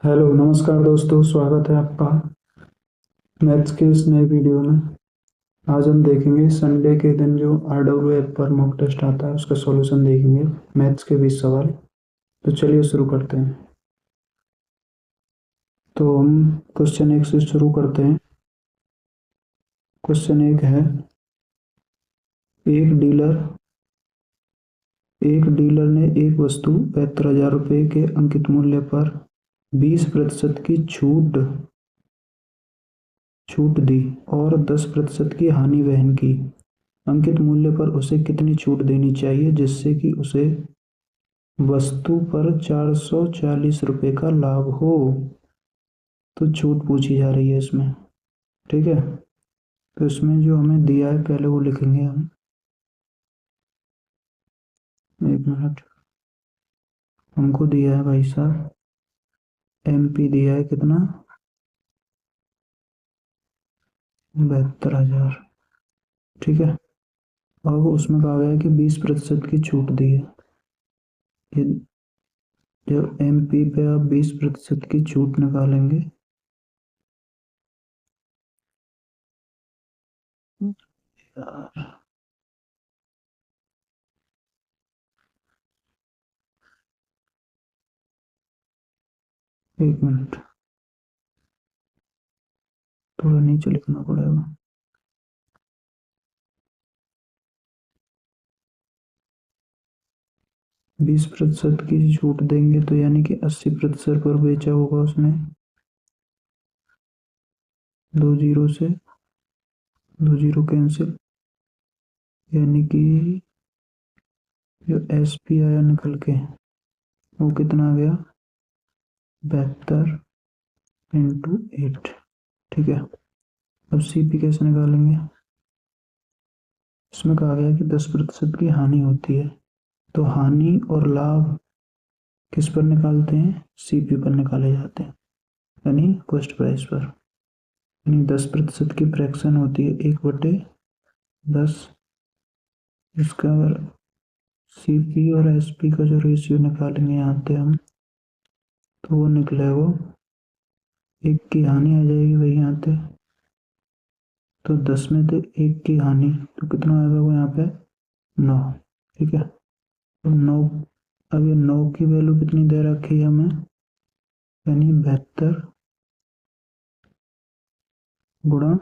Hello नमस्कार दोस्तों, स्वागत है आपका मैथ्स के इस नए वीडियो में। आज हम देखेंगे संडे के दिन जो आरडब्ल्यू ऐप पर मॉक टेस्ट आता है उसका सॉल्यूशन देखेंगे, मैथ्स के 20 सवाल। तो चलिए शुरू करते हैं। तो हम क्वेश्चन 1 से शुरू करते हैं। क्वेश्चन 1 है, एक डीलर ने एक वस्तु 72,000 रुपये के अंकित मूल्य पर 20% की छूट दी और 10% की हानि वहन की। अंकित मूल्य पर उसे कितनी छूट देनी चाहिए जिससे कि उसे वस्तु पर 440 रुपये का लाभ हो। तो छूट पूछी जा रही है इसमें। ठीक है, तो इसमें जो हमें दिया है पहले वो लिखेंगे हम। एक मिनट, हमको दिया है भाई साहब एमपी दिया है कितना, 72,000। ठीक है, अब उसमें कहा गया है कि 20% की छूट दी है। ये जब एमपी पे आप 20% की छूट निकालेंगे यार, एक मिनट, थोड़ा नीचे लिखना पड़ेगा। 20% की छूट देंगे तो यानी कि 80% पर बेचा होगा उसने। 2 जीरो से 2 जीरो कैंसिल, यानी कि जो एस पी आया निकल के वो कितना आ गया, 72 × 8। ठीक है, अब सी पी कैसे निकालेंगे। इसमें कहा गया कि 10% की हानि होती है, तो हानि और लाभ किस पर निकालते हैं, सी पी पर निकाले जाते हैं, यानी कॉस्ट प्राइस पर। यानी 10% की फ्रैक्शन होती है 1/10। इसका अगर सी पी और एस पी का जो रेशियो निकालेंगे यहाँ पे हम, तो वो निकले वो 1 की हानि आ जाएगी भाई यहाँ पे। तो 10 में से 1 की हानि तो कितना आएगा वो यहाँ पे, 9। ठीक है, तो 9, अब ये 9 की वैल्यू कितनी दे रखी है हमें, यानी 72 गुणा।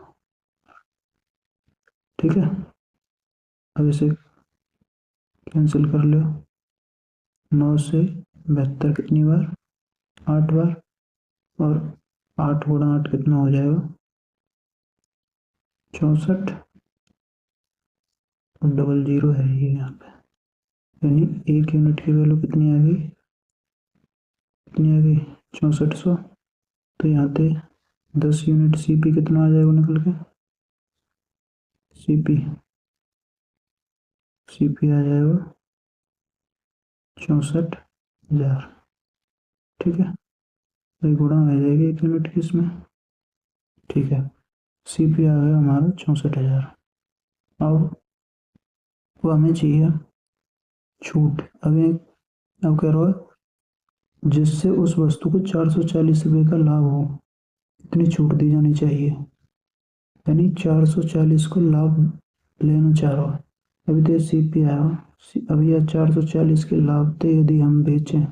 ठीक है, अब इसे कैंसिल कर लो। 9 से 72 कितनी बार, 8 बार, और 8 गुणा 8 कितना हो जाएगा, 64। और डबल जीरो है ये यहाँ पे, यानी 1 यूनिट की वैल्यू कितनी आ गई, कितनी आ गई, 6400। तो यहाँ पे 10 यूनिट सी पी कितना आ जाएगा निकल के, सी पी आ जाएगा 64,000। ठीक है, तो गुणा आ जाएगी 1 यूनिट की इसमें। ठीक है, सी पी आ गया हमारा 64,000। अब वो हमें चाहिए छूट। अब कह रहा है जिससे उस वस्तु को 440 रुपये का लाभ हो, इतनी छूट दी जानी चाहिए, यानी 440 को लाभ लेना चाह रहा है। अभी तो सी पी आया, अभी यह 440 के लाभ थे यदि हम बेचें,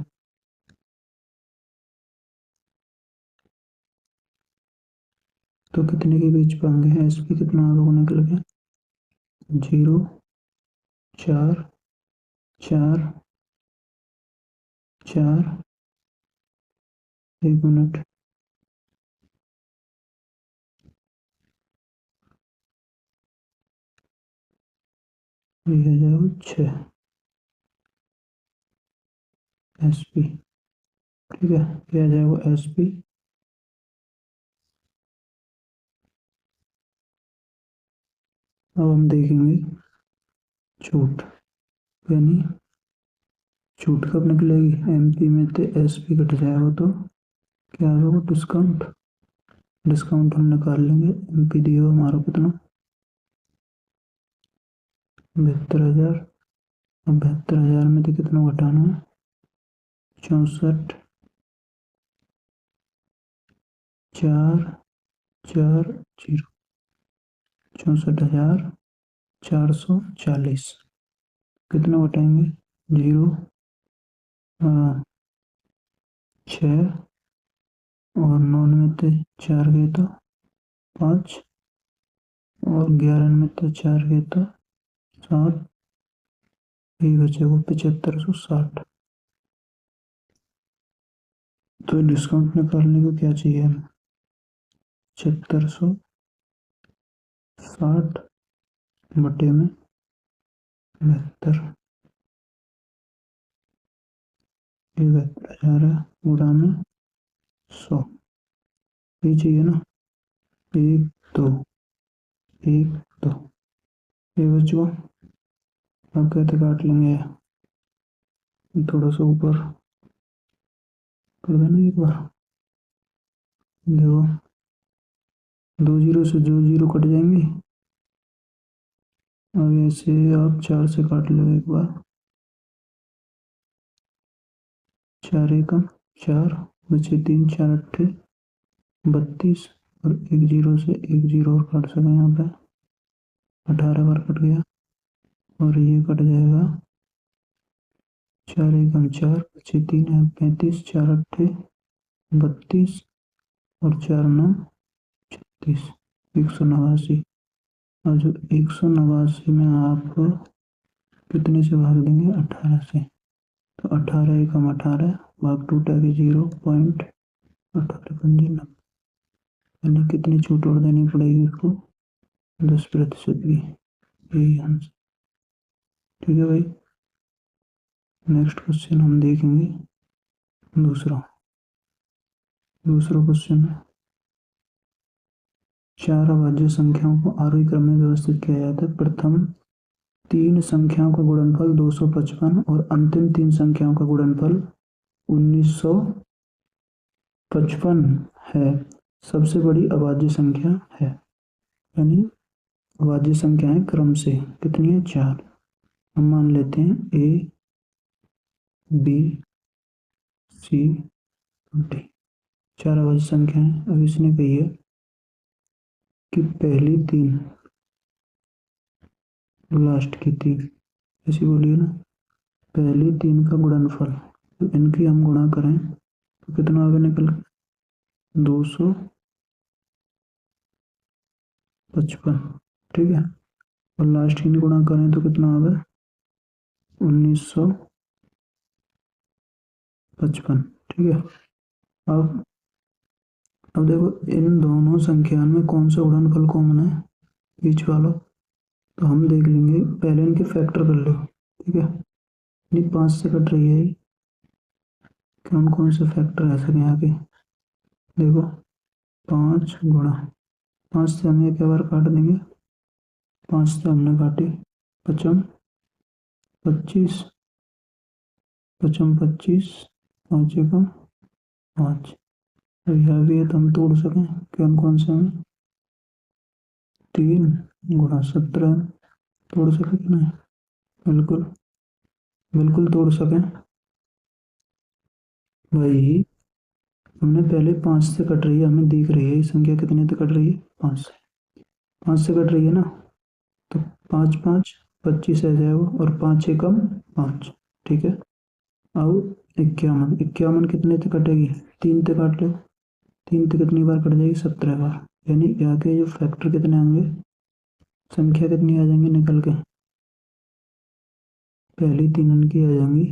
तो कितने के बेच पाएंगे। एस पी कितना आगे को निकल गया, 0 4 4 4। 1 मिनट, ये आ जाएगा 6 एस पी। ठीक है, ये आ जाएगा एस पी। अब हम देखेंगे छूट, यानी छूट कब निकलेगी, एमपी में से एसपी कट जाएगा तो क्या होगा, डिस्काउंट। डिस्काउंट हम निकाल लेंगे। एमपी दिया हमारा कितना, 72,000। अब 72,000 में से कितना घटाना है, 64। 440 64,440 कितना घटाएंगे 0 6 और 9 में से 4 गए तो 5 और 11 में तो 4 गए तो 7 एक बचे को 7560। तो डिस्काउंट निकालने को क्या चाहिए हमें 7560 बटे में 72 72,000 गुणा में 100 ये चाहिए ना 1 2 1 2 ये बच्चों अब कहते काट लेंगे थोड़ा सा ऊपर कर देना एक बार देखो 2 जीरो से जो जीरो कट जाएंगे अब ऐसे आप 4 से काट लो एक बार 4 एकम 4 बचे 3 4 अट्ठे 32 और 1 जीरो से 1 जीरो और काट सकें यहाँ पे 18 बार कट गया और ये कट जाएगा 4 एकम 4 बचे 3 है 35 4 अट्ठे 32 और 4 9 36 189। और जो 189 में आप कितने से भाग देंगे 18 से तो 18 एकम 18 भाग टूटा के 0.18 पंजे 90 यानी कितनी छूट और देनी पड़ेगी उसको 10% की यही आंसर। ठीक है भाई नेक्स्ट क्वेश्चन हम देखेंगे दूसरा क्वेश्चन है 4 अभाज्य संख्याओं को आरोही क्रम में व्यवस्थित किया जाता है। प्रथम 3 संख्याओं का गुणनफल 255 और अंतिम 3 संख्याओं का गुणनफल 1955 है सबसे बड़ी अभाज्य संख्या है यानी अभाज्य संख्याएं क्रम से कितनी है 4 हम मान लेते हैं A B C D 4 अभाज्य संख्याएं। अब इसने कही है कि पहली 3 लास्ट की 3 ऐसी बोलिए ना पहली 3 का गुणनफल तो इनकी हम गुणा करें तो कितना आगे निकल 255 ठीक है और लास्ट की गुणा करें तो कितना आगे 1955 ठीक है। अब देखो इन दोनों संख्या में कौन सा गुणनफल कॉमन है बीच वाला तो हम देख लेंगे पहले इनके फैक्टर कर लो ठीक है नहीं 5 से कट रही है कौन से फैक्टर है सके यहाँ के देखो 5 गुणा 5 से हम एक बार काट देंगे 5 से हमने काटी 55 25 55 25 5 एकम 5 अब यह भी है तो हम तोड़ सकें कौन से में 3 गुणा 17 तोड़ सके कि नहीं बिल्कुल तोड़ सकें भाई हमने पहले 5 से कट रही है हमें दिख रही है संख्या कितने से कट रही है 5 से कट रही है ना तो 5 5 25 आ जाएगा और 5 एकम 5 ठीक है। अब 51 कितने से कटेगी 3 से काट लो 3 से कितनी बार कट जाएगी 17 बार यानी यहाँ के जो फैक्टर कितने होंगे संख्या कितनी आ जाएंगी निकल के पहली 3 इनकी आ जाएंगी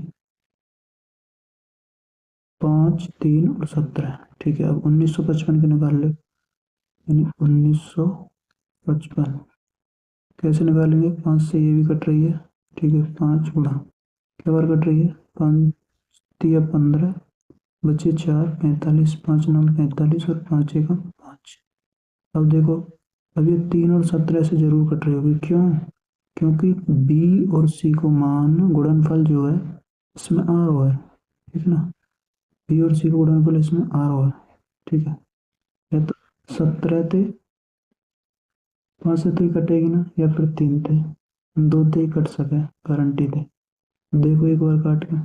5 3 और 17 ठीक है। अब 1955 के निकाल लो यानी 1955 कैसे निकालेंगे 5 से ये भी कट रही है ठीक है 5 गुणा क्या बार कट रही है 5 3 15 बचे 4 45 5 9 45 और 5 एकम 5। अब देखो अब ये 3 और 17 से जरूर कट रही होगी क्योंकि B और C को मान गुणनफल जो है इसमें आ रहा है ठीक है ना B और C को गुणनफल इसमें आ रहा है ठीक है या तो 17 थे 5 से तो ही कटेगी ना या फिर 3 थे 2 थे ही कट सके गारंटी थे देखो एक बार काट के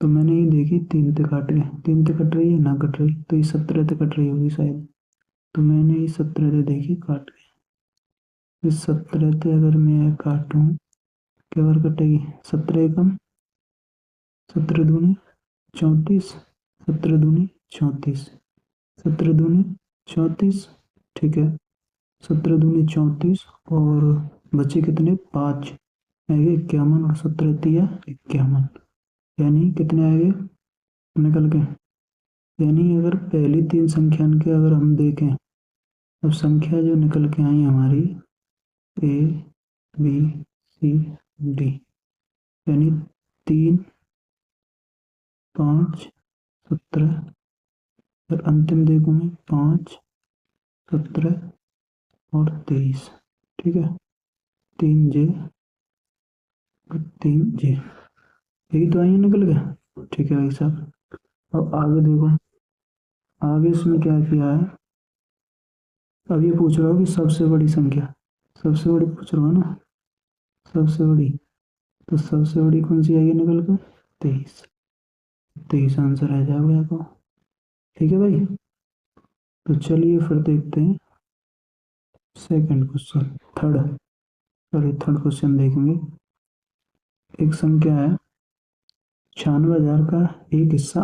तो मैंने ये देखी 3 से काट के, 3 से कट रही है ना, कट रही, तो ये 17 से कट रही होगी शायद। तो मैंने ये 17 से देखी काट के, इस 17 से अगर मैं काटूँ क्या बार कटेगी, 17 एकम 17 दूनी 34, 17 दूनी 34, 17 दूनी 34, ठीक है। 17 दूनी 34 और बचे कितने, 5 आएंगे 51 और 17 तिया 51, यानी कितने आएंगे निकल के। यानी अगर पहली 3 संख्या के अगर हम देखें, अब संख्या जो निकल के आई हमारी ए बी सी डी, यानी 3 5 17, और अंतिम देखूँ मैं 5 17 और 23, ठीक है। 3 जे और 3 जे, यही तो आई है निकल गया, ठीक है भाई साहब। अब आगे देखो, आगे इसमें क्या किया है, अब ये पूछ रहा हो कि सबसे बड़ी संख्या, सबसे बड़ी पूछ रहा हो ना, सबसे बड़ी, तो सबसे बड़ी कौन सी आएगी निकल कर, 23, 23 आंसर आ जाएगा आपको, ठीक है भाई। तो चलिए फिर देखते हैं सेकंड क्वेश्चन, थर्ड क्वेश्चन देखेंगे। एक संख्या है 96,000 का एक हिस्सा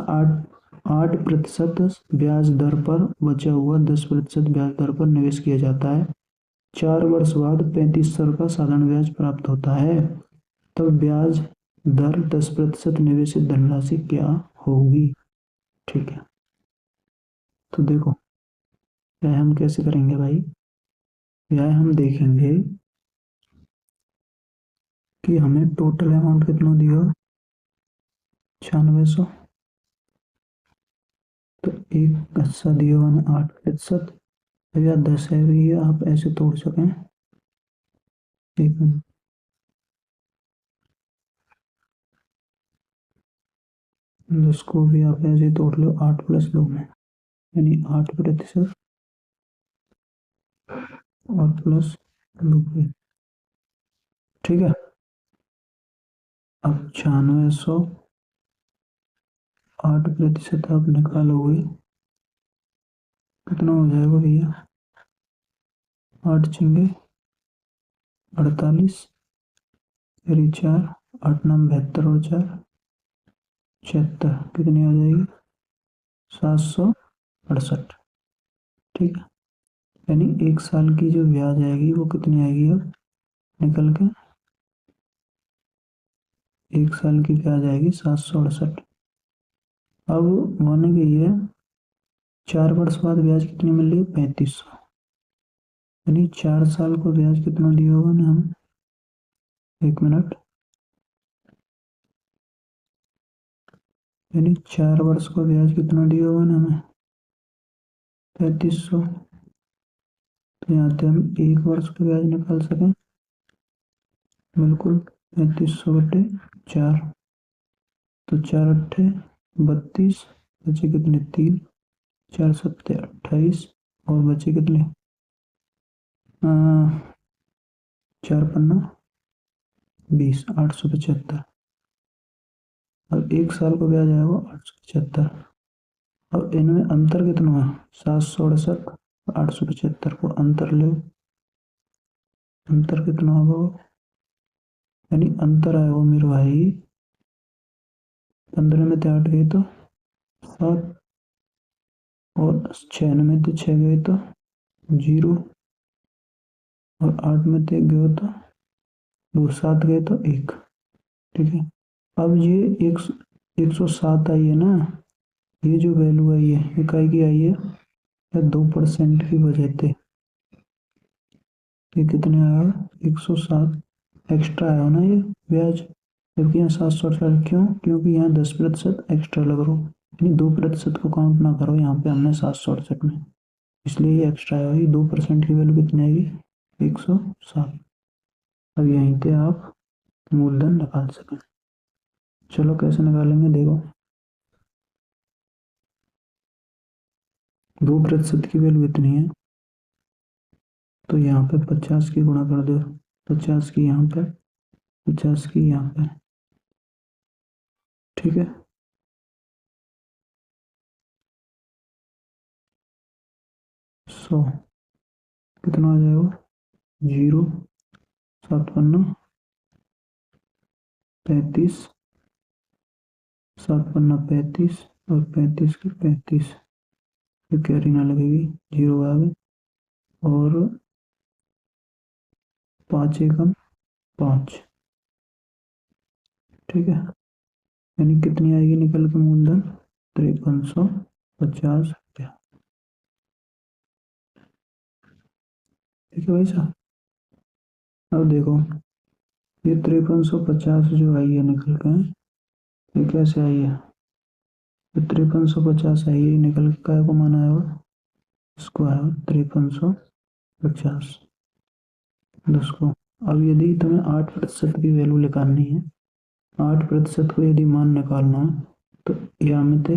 8% ब्याज दर पर बचा हुआ 10% ब्याज दर पर निवेश किया जाता है। 4 वर्ष बाद 3500 का साधारण ब्याज प्राप्त होता है, तब ब्याज दर 10% निवेशित धनराशि क्या होगी, ठीक है। तो देखो यह हम कैसे करेंगे भाई, यह हम देखेंगे कि हमें टोटल अमाउंट कितना दिया, 9600, तो एक हिस्सा दिया हुआ ना 8%, या 10 है भी, आप ऐसे तोड़ सकें, एक मिनट, जिसको भी आप ऐसे तोड़ लो 8 प्लस 2 में, यानी 8% और प्लस 2, ठीक है। अब 9600 8% आप निकालोगे, कितना हो जाएगा भैया, 8 छिंगे 48, फिर 4, 8 9 72 और 4 76, कितनी आ जाएगी 768, ठीक है। यानी एक साल की जो ब्याज आएगी वो कितनी आएगी अब निकल के, एक साल की ब्याज आएगी 768। अब माने कि ये 4 वर्ष बाद ब्याज कितनी मिल रही है, 3500, यानी 4 साल को ब्याज कितना दिया होगा ना हम, एक मिनट, यानी 4 वर्ष को ब्याज कितना दिया होगा ना हमें, 3500। तो यहाँ से हम एक वर्ष का ब्याज निकाल सकें, बिल्कुल 3500/4, तो 4 अट्ठे 32, बचे कितने 3, 4 सत्ते 28, और बचे कितने 4 पन्ना 20, 875। अब एक साल का ब्याज आएगा 875। अब इनमें अंतर कितना है, 768, 875 को अंतर लो, अंतर कितना होगा, यानी अंतर आएगा मेरे भाई 15 में से 8 गए तो 7, और 6 में से 6 गए तो 0, और 8 में से 1 गए तो 2, 7 गए तो 1, ठीक है। अब ये 107 आई है ना, ये जो वैल्यू आई है इकाई की आई है, या 2% की वजह से ये कितने आया, 107 एक्स्ट्रा आया ना ये ब्याज, जबकि यहाँ 768, क्यों, क्योंकि यहाँ 10% एक्स्ट्रा लग रहा हो, यानी 2% को काउंट ना करो यहाँ पे हमने 768 में, इसलिए ये एक्स्ट्रा आया, ये 2% की वैल्यू कितनी आएगी, 107। अब यहीं पे आप मूलधन निकाल सकें, चलो कैसे निकालेंगे देखो, 2% की वैल्यू इतनी है, तो यहाँ पे 50 की गुणा कर दो, 50 की यहाँ पे, 50 की यहाँ पे, ठीक है। 100 कितना आ जाएगा? 0, 7 पन्ना 35, 7 पन्ना 35 और 35 के 35, ये कैरी ना लगेगी, 0 आ गए। और 5 एकम 5, ठीक है। यानी कितनी आएगी निकल के मूलधन? 5350 रुपया। ठीक है भाई साहब। अब देखो ये 5350 जो आई है निकल के, ये कैसे आई है? ये 5350 आई है निकल के काय को माना है? इसको आया 5350 10 को। अब यदि तुम्हें 8% की वैल्यू निकालनी है, 8% को यदि मान निकालना है, तो यहाँ में थे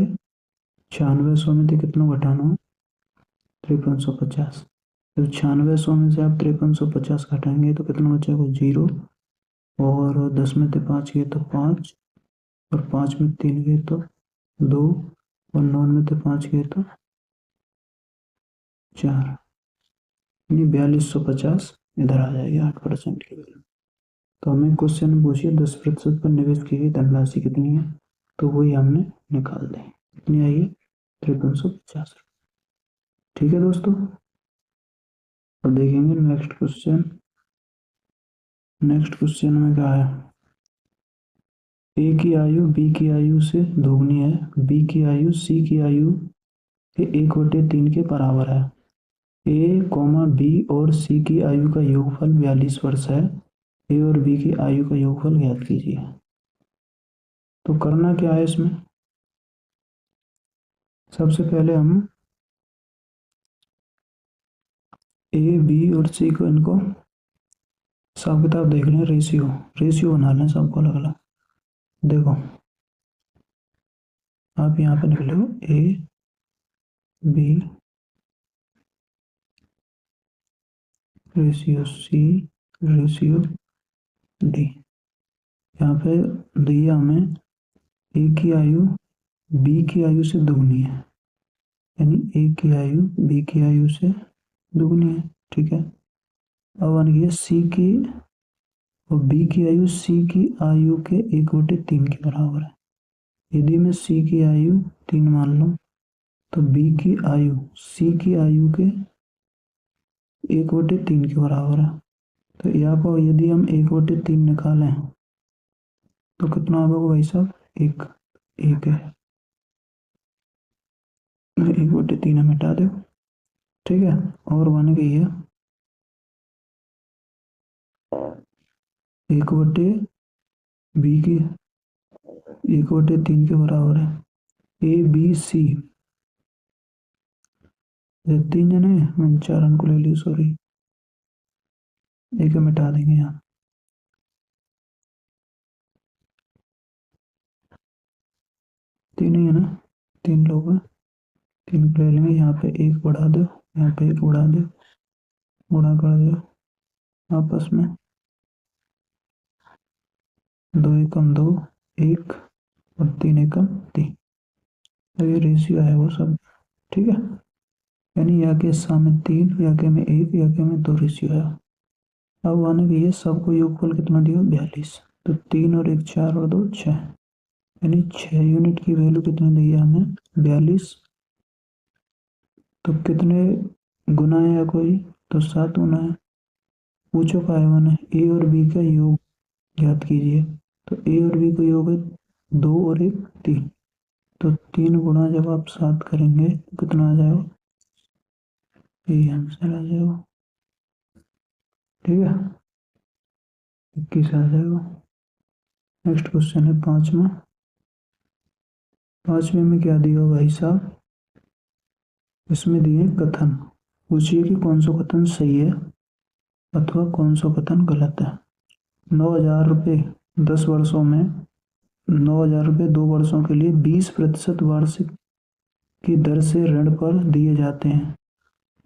9600 में थे कितना घटाना है? 5350। तो 9600 में से आप 5350 घटाएंगे तो कितना बचेगा? 0। और 10 में थे 5 गए तो 5, और 5 में 3 गए तो 2, और 9 में थे 5 गए तो 4, यानी 4250 इधर आ जाएगी 8% की वैल्यू। तो हमें क्वेश्चन पूछिए 10% पर निवेश की गई धनराशि कितनी है, तो वही हमने निकाल दें। कितनी आई है? 5350। ठीक है दोस्तों। अब देखेंगे नेक्स्ट क्वेश्चन। नेक्स्ट क्वेश्चन में क्या है? ए की आयु बी की आयु से दोगुनी है, बी की आयु सी की आयु के 1/3 के बराबर है। ए कॉमा बी और सी की आयु का योगफल 42 वर्ष है। ए और बी की आयु का योगफल ज्ञात कीजिए। तो करना क्या है इसमें? सबसे पहले हम ए बी और सी को, इनको हिसाब किताब देख लें, रेशियो बना लें सबको अलग अलग। देखो आप यहाँ पे निकले हो A B ratio C ratio D. यहाँ पे दिया हमें ए की आयु बी की आयु से दुगनी है, यानी ए की आयु बी की आयु से दुगनी है। ठीक है। अब बन गया सी की और बी की आयु सी की आयु के 1/3 के बराबर है। यदि मैं सी की आयु 3 मान लूं तो बी की आयु सी की आयु के 1/3 के बराबर है। तो यहाँ पर यदि हम 1/3 निकालें तो कितना होगा भाई साहब? एक है, 1/3 हम हटा दो। ठीक है। और बन गई है 1/बी की 1/3 के बराबर है। ए बी सी 3 जने, मैंने 4 अंक ले ली, सॉरी, एक मिटा देंगे यहाँ। तीन ही है ना, 3 लोग हैं, 3 ले लेंगे। यहाँ पे 1 बढ़ा दो, यहाँ पे 1 बढ़ा दो, गुणा कर दो आपस में, 2 एकम 2 1 और 3 एकम 3। तो ये रेशियो है वो सब। ठीक है। यानी या के सामने 3, या के में 1, या के में 2 रेशियो है। अब आने के ये सबको योगफल कितना दिया? 42। तो 3 और 1 4 और 2 6, यानी 6 यूनिट की वैल्यू कितनी दी है हमें? 42। तो कितने गुना है या कोई? तो 7 गुना है। पूछो का है मैंने, ए और बी का योग ज्ञात कीजिए। तो ए और बी का योग है 2 और 1 3। तो 3 गुना जब आप 7 करेंगे तो कितना आ जाएगा? यही आंसर आ जाएगा। ठीक है, 21 आ जाएगा। नेक्स्ट क्वेश्चन है 5वां। 5वें में क्या दिया भाई साहब? इसमें दिए कथन। पूछिए कि कौन सा कथन सही है अथवा कौन सा कथन गलत है। 9,000 रुपये 10 वर्षों में, 9,000 रुपये 2 वर्षों के लिए 20% वार्षिक की दर से ऋण पर दिए जाते हैं।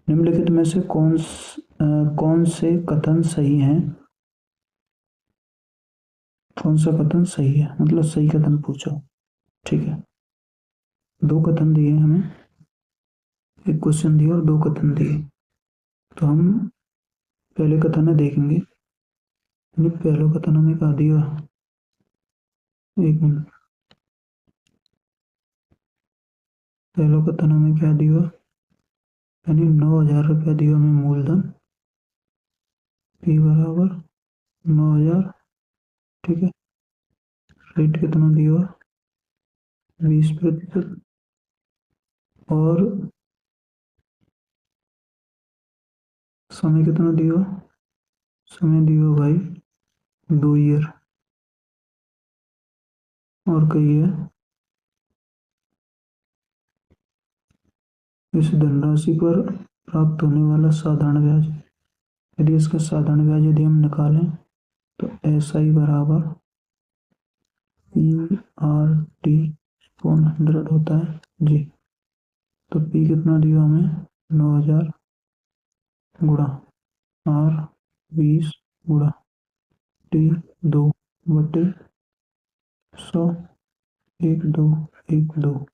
निम्नलिखित में से कौन से कथन सही हैं? कौन सा कथन सही है, मतलब सही कथन पूछो। ठीक है। 2 कथन दिए हमें। एक क्वेश्चन दिया और 2 कथन दिए। तो हम पहले कथन में देखेंगे। पहला कथन हमें क्या दिया, 1 मिनट। पहला कथन हमें क्या दिया, यानी 9,000 रुपया दिया हमें मूलधन, P बराबर 9,000। ठीक है, रेट कितना दिया, 20%। और समय कितना दिया, समय दिया भाई 2 ईयर। और कही है इस धनराशि पर प्राप्त होने वाला साधारण ब्याज, यदि इसका साधारण ब्याज यदि हम निकालें तो SI बराबर PRT/100 होता है जी। तो P कितना दिया हमें, 9,000 गुणा R 20 गुणा T 2 बटे 100, 1 2 1 2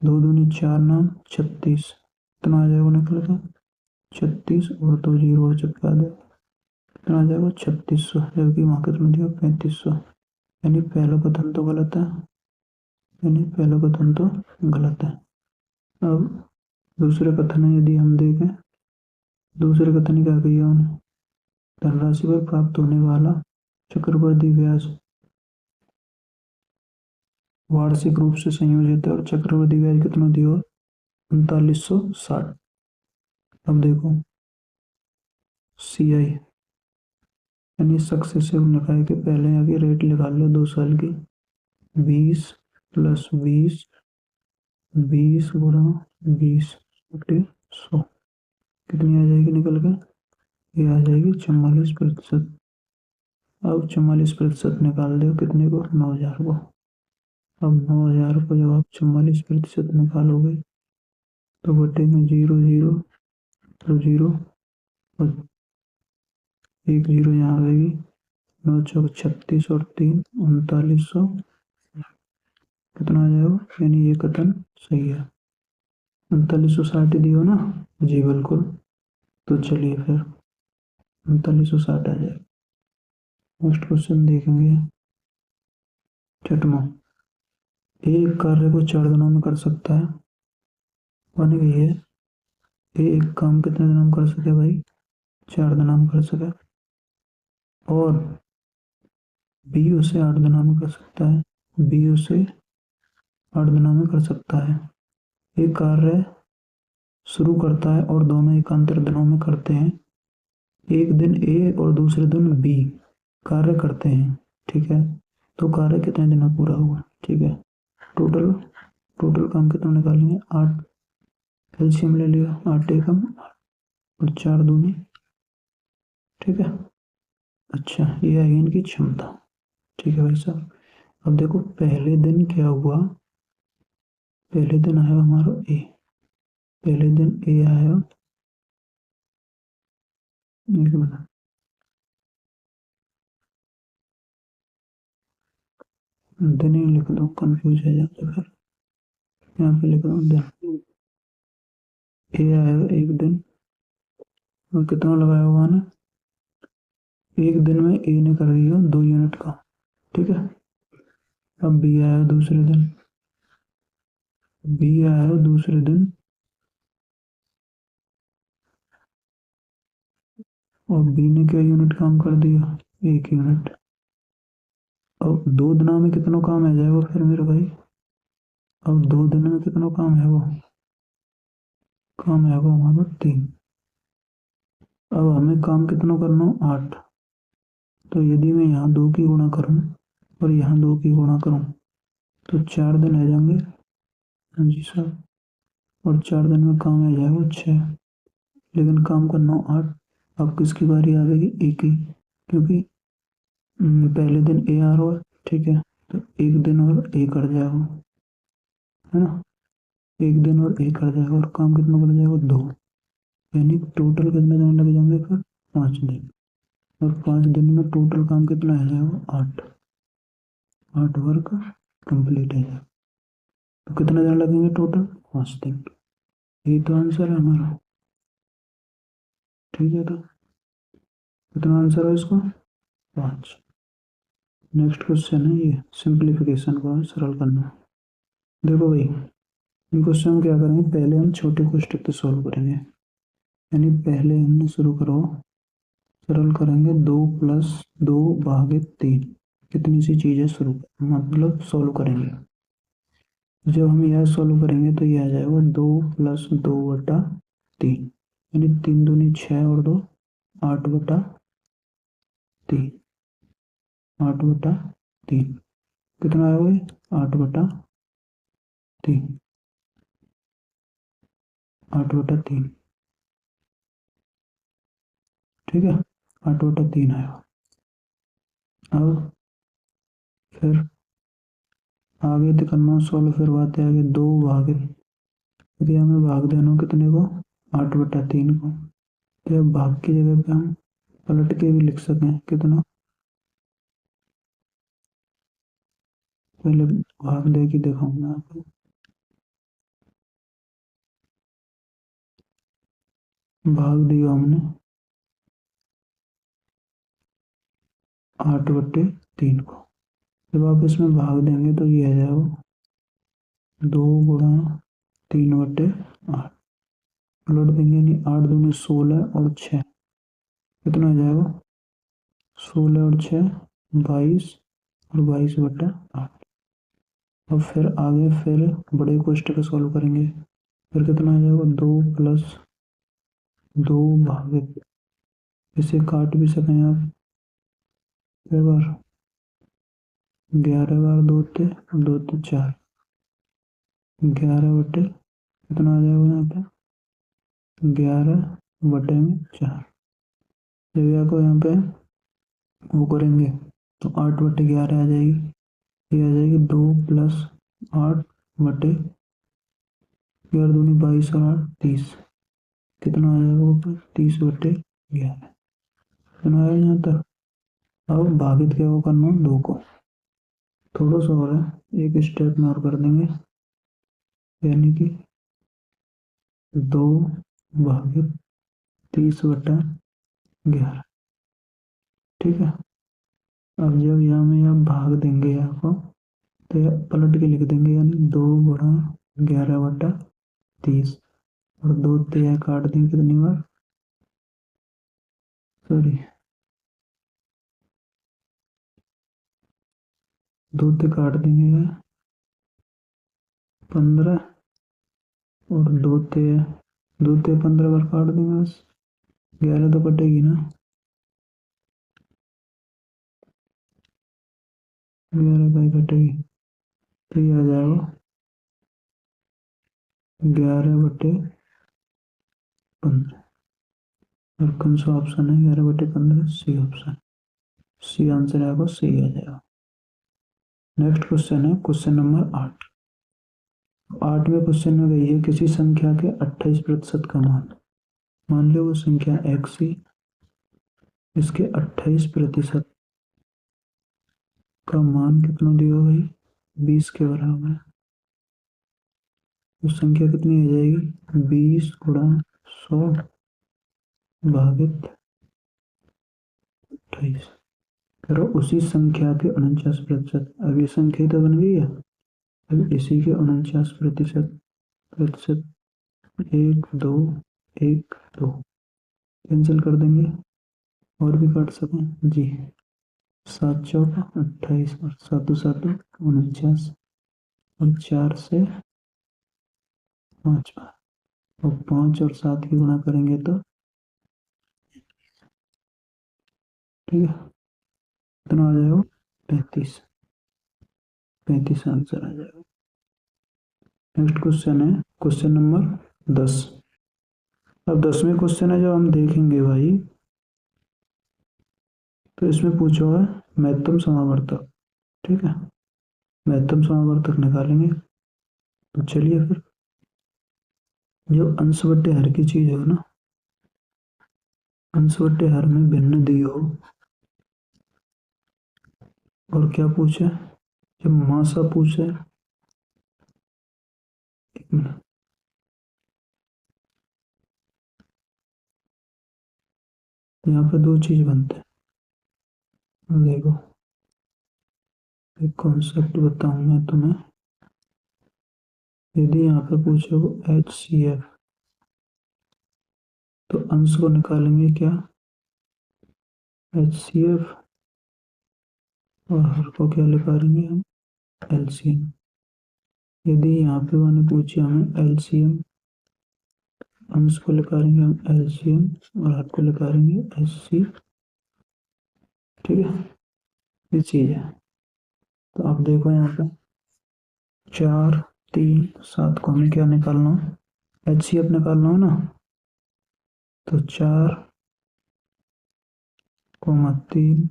2 दूनी 4 नाम 36, कितना आ जाएगा निकल का 36 और 2 जीरो और चिपका दे, कितना आ जाएगा 3600, जबकि वहाँ कितना दिया 3500। यानी पहला कथन तो गलत है, यानी पहला कथन तो गलत है। अब दूसरे कथन है, यदि हम देखें दूसरे कथन क्या किया उन्होंने, धनराशि पर प्राप्त होने वाला चक्रवृद्धि ब्याज वार्षिक रूप से संयोजित है और चक्रवृद्धि ब्याज कितना दिया 3960। अब देखो CI यानी सक्सेसिव निकाय के पहले आगे रेट निकाल लो 2 साल की, 20 + 20 20 गुणा 20 बटे 100, कितनी आ जाएगी निकल के, ये आ जाएगी 44%। अब 44% निकाल दो कितने को, 9,000 को। अब 9,000 को जब आप 44% निकालोगे तो बटे में 0 0 तो 0 और 1 0 यहाँ आएगी, 9 चौक 36 और 3 3900, कितना आ जाएगा, यानी ये कथन सही है। 3960 दियो ना जी, बिल्कुल। तो चलिए फिर 3960 आ जाएगा। नेक्स्ट क्वेश्चन देखेंगे 6वां। एक कार्य को 4 दिनों में कर सकता है, बन गई है। एक काम कितने दिनों में कर सके भाई, 4 दिनों में कर सके। और B उसे 8 दिनों में कर सकता है, B उसे 8 दिनों में कर सकता है। एक कार्य शुरू करता है और दोनों एकांतर दिनों में करते हैं। एक दिन A और दूसरे दिन B कार्य करते हैं, ठीक है। तो कार्य कितने दिन में पूरा हुआ, ठीक है। टोटल काम कितना निकालेंगे, 8, एलसीएम ले लिया, 8 एकम और 4 दूनी, ठीक है। अच्छा, ये है इनकी क्षमता, ठीक है भाई साहब। अब देखो पहले दिन क्या हुआ, पहले दिन आया हमारा A, पहले दिन A आया, एक मिनट, दिन ही लिख दो, कंफ्यूज है जाते फिर, यहाँ पे लिख दो दिन। A आया एक दिन और कितना लगाया हुआ ना, एक दिन में A ने कर दिया 2 यूनिट का, ठीक है। अब B आया दूसरे दिन, B आया दूसरे दिन और B ने क्या यूनिट काम कर दिया, 1 यूनिट। अब 2 दिनों में कितना काम आ जाएगा फिर मेरे भाई, अब 2 दिन में कितना काम है, वो काम है वो हमारा 3। अब हमें काम कितना करना हो, 8। तो यदि मैं यहाँ 2 की गुणा करूँ और यहाँ 2 की गुणा करूँ तो 4 दिन आ जाएंगे, हाँ जी साहब। और 4 दिन में काम आ जाएगा 6, लेकिन काम करना हो 8। अब किसकी बारी आ गई, A की, क्योंकि पहले दिन A आ रहा है, ठीक है। तो 1 दिन और A कर जाएगा, है ना, 1 दिन और A कर जाएगा और काम कितना कर जाएगा, 2। यानी टोटल कितने दिन लग जाएंगे फिर, 5 दिन। और 5 दिन में टोटल काम कितना आ जाएगा, 8 वर्क कंप्लीट है। तो कितने दिन लगेंगे टोटल, 5 दिन। यही तो आंसर है हमारा। ठीक है, तो कितना आंसर है इसको? 5। नेक्स्ट क्वेश्चन है ये, सिंप्लीफिकेशन को हमें सरल करना है। देखो भाई, इन क्वेश्चन में क्या करेंगे, पहले हम छोटे कोष्टक से सॉल्व करेंगे। यानी पहले हमने शुरू करो, सरल करेंगे 2 + 2/3, कितनी सी चीज़ें शुरू मतलब सॉल्व करेंगे। जब हम यह सॉल्व करेंगे तो ये आ जाएगा 2 + 2/3, यानी 3 दूनी 6 और 2 8/3, 8/3 कितना आएगा ये? 8/3, 8/3। ठीक है, 8/3 आएगा। अब फिर आगे तो करना सॉल्व, फिर बात है आगे 2 भागे, यदि हमें भाग देना कितने को? 8/3 को। तो अब भाग की जगह पे हम पलट के भी लिख सकें कितना, पहले भाग दे के दिखाऊंगा आपको। भाग दिया हमने 8/3 को। जब आप इसमें भाग देंगे तो ये आ जाएगा 2 × 3/8, पलट देंगे यानी 8 दूनी 16 और 6, कितना आ जाएगा? 16 और 6 22, और 22/8। अब फिर आगे फिर बड़े कोष्टक सॉल्व करेंगे, फिर कितना आ जाएगा? 2 + 2 भागे, इसे काट भी सकें आप, एक बार 11 बार 2 थे, 2 थे 4, 11 कितना आ जाएगा यहाँ पे? 11/4। जब यहाँ को यहाँ पे वो करेंगे तो 8/11 आ जाएगी। ये आ जाएगी 2 + 8/, 11 दूनी 22 और 8 30, कितना आ जाएगा ऊपर? 30/11। कितना आया यहाँ तक? अब भागित क्या वो करना 2 को, थोड़ा सा और है, एक स्टेप में और कर देंगे, यानी कि 2/30/11। ठीक है, अब जब यहाँ में आप भाग देंगे यहाँ को, तो यह पलट के लिख देंगे, यानी 2 × 11/30, और 2 तो यह काट देंगे कितनी बार? सॉरी, 2 तो काट देंगे यह 15, और 2 तो 15 बार काट देंगे, बस 11 तो कटेगी ना, 11 का ही कटेगी, तो ये आ जाएगा 11/15, और कौन सा ऑप्शन है? 11/15, सी ऑप्शन, सी आंसर आएगा, सी आ जाएगा। नेक्स्ट क्वेश्चन है क्वेश्चन नंबर 8। 8वें क्वेश्चन में गई है, किसी संख्या के 28% का मान लो वो संख्या x ही, इसके 28% का मान कितना दिया भाई? 20 के बराबर है। तो संख्या कितनी आ जाएगी? 20 × 100/28। करो उसी संख्या के 49%, अब ये संख्या तो बन गई है, अब इसी के 49%, 1 2 1 2 कैंसिल कर देंगे, और भी काट सकें जी। 7 चौका 28, और 7 7 49, और 4 से 5 बार, और 5 और 7 की गुणा करेंगे तो, ठीक है, कितना आ जाएगा? 35, 35 आंसर आ जाएगा। नेक्स्ट क्वेश्चन है क्वेश्चन नंबर 10। अब 10वें क्वेश्चन है जो हम देखेंगे भाई, तो इसमें पूछा हुआ है महत्तम समावर्तक। ठीक है, महत्तम समावर्तक निकालेंगे। तो चलिए फिर, जो अंश बट्टे हर की चीज हो ना, अंश बट्टे हर में भिन्न दी हो, और क्या पूछे? जब मासा पूछे, एक मिनट, तो यहाँ पे दो चीज बनते हैं। देखो एक कॉन्सेप्ट बताऊँ मैं तुम्हें। यदि यहाँ पे पूछो HCF तो अंश को निकालेंगे क्या, HCF, और हर को क्या निकालेंगे हम, LCM। यदि यहाँ पे मैंने पूछा हमें LCM, अंश को निकालेंगे हम LCM और हर को निकालेंगे HC। ठीक है, ये चीज है। तो आप देखो यहाँ पे 4, 3, 7 को हमें क्या निकालना हो, HCF निकालना हो ना। तो 4, 3,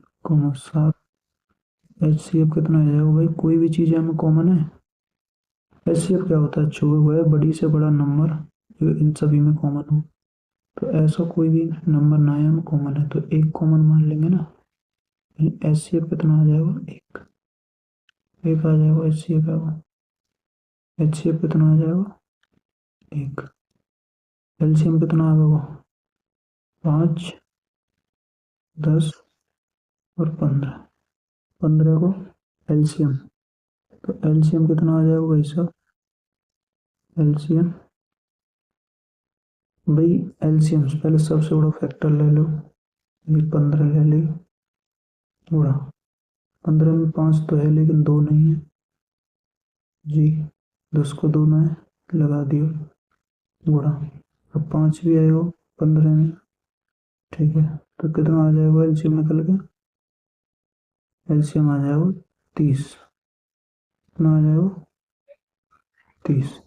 7, HCF कितना आ जाएगा भाई, कोई भी चीज हमें कॉमन है। HCF क्या होता है, वो है बड़ी से बड़ा नंबर जो इन सभी में कॉमन हो। तो ऐसा कोई भी नंबर ना है हमें कॉमन है, तो एक कॉमन मान लेंगे ना। HCF कितना आ जाएगा, एक आ जाएगा HCF आएगा। HCF कितना आ जाएगा, एक। LCM कितना आ जाएगा, 5, 10 और 15। 15 को LCM, तो LCM कितना आ जाएगा भाई साहब, LCM भाई, LCM से पहले सबसे बड़ा फैक्टर ले लो, ये 15 ले ली, बड़ा 15 में 5 तो है लेकिन 2 नहीं है जी, 10 को 2 में लगा दियो, बड़ा। अब 5 भी आएगा 15 में। ठीक है, तो कितना आ जाएगा LCM निकल के, LCM आ जाएगा 30। कितना आ जाएगा, 30।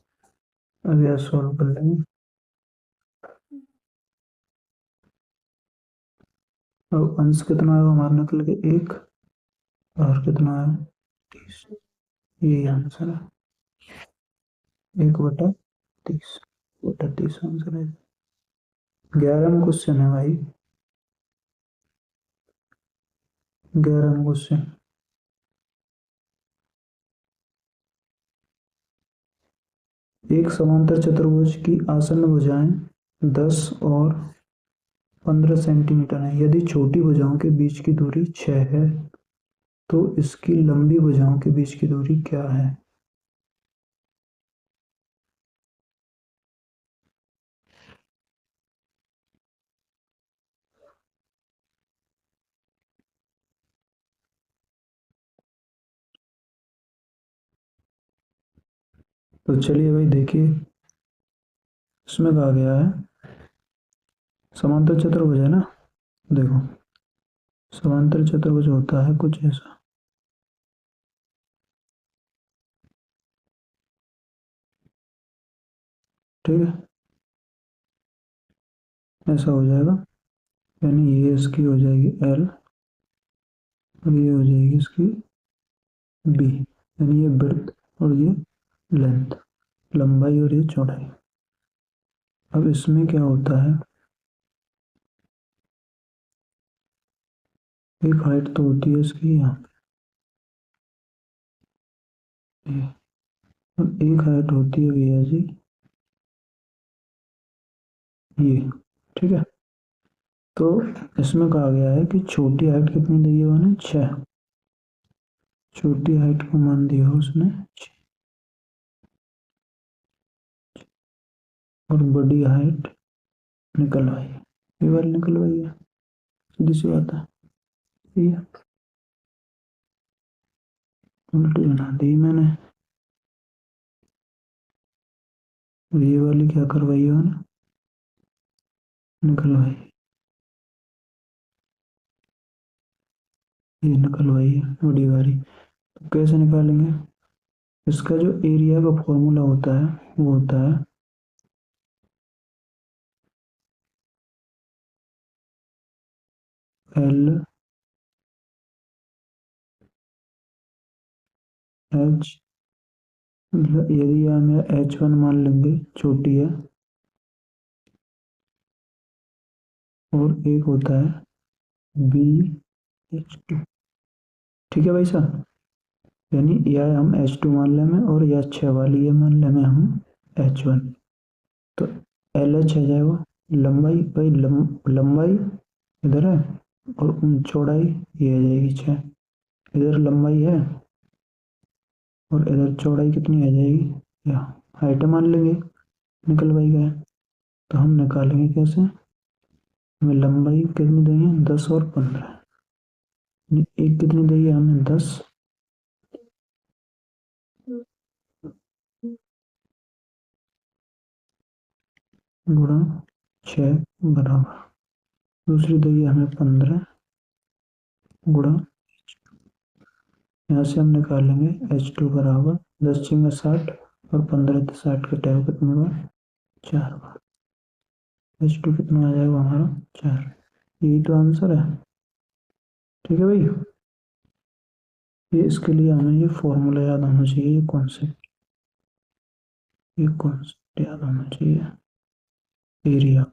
अब यह सॉल्व कर लेंगे। अब अंश कितना आएगा हमारा निकल के, 1, और कितना है 30। यही आंसर है, 1/30, 1/30 आंसर है। 11वां क्वेश्चन है भाई, 11वां क्वेश्चन। एक समांतर चतुर्भुज की आसन्न भुजाएं 10 और 15 सेंटीमीटर है। यदि छोटी भुजाओं के बीच की दूरी 6 है तो इसकी लंबी भुजाओं के बीच की दूरी क्या है। तो चलिए भाई देखिए, इसमें कहा गया है समांतर चतुर्भुज है ना। देखो समांतर चतुर्भुज होता है कुछ ऐसा, ठीक है, ऐसा हो जाएगा। यानी ये इसकी हो जाएगी L और ये हो जाएगी इसकी B, यानी ये ब्रेड्थ और ये लेंथ, लंबाई और ये चौड़ाई। अब इसमें क्या होता है, एक हाइट तो होती है इसकी यहाँ पे, और एक हाइट होती है भैया जी ये, ठीक है। तो इसमें कहा गया है कि छोटी हाइट कितनी दी है मैंने, 6। छोटी हाइट को मान दिया उसने 6, और बड़ी हाइट निकलवाई, ये वाली निकलवाई है, सीधी सी बात है। ये उल्टी बना दी मैंने, और ये वाली क्या करवाई है मैंने, निकलवाई, ये निकलवाई है बड़ी वाली। तो कैसे निकालेंगे, इसका जो एरिया का फॉर्मूला होता है वो होता है L H, यदि हम H1 मान लेंगे छोटी है, और एक होता है BH2, ठीक है भाई साहब। यानी यह हम H2 मान लें और यह 6 वाली ये मान लें हम H1। तो LH आ जाएगा लंबाई भाई, लंबाई इधर है, और चौड़ाई ये आ जाएगी 6। इधर लंबाई है और इधर चौड़ाई कितनी आ जाएगी, या हाइट मान लेंगे, निकलवाई गए। तो हम निकालेंगे कैसे, हमें लंबाई कितनी दी है 10 और 15, एक कितनी दी है हमें 10 गुणा 6 बराबर, दूसरी दी है हमें 15 गुणा, यहाँ से हम निकालेंगे H2 बराबर 10 × 60 और 15 से 60 का टाइम कितनी बार, 4 बार। H2 कितना आ जाएगा हमारा 4, यही तो आंसर है। ठीक है भाई, ये इसके लिए हमें ये फॉर्मूला याद होना चाहिए, ये कॉन्सेप्ट याद होना चाहिए, एरिया।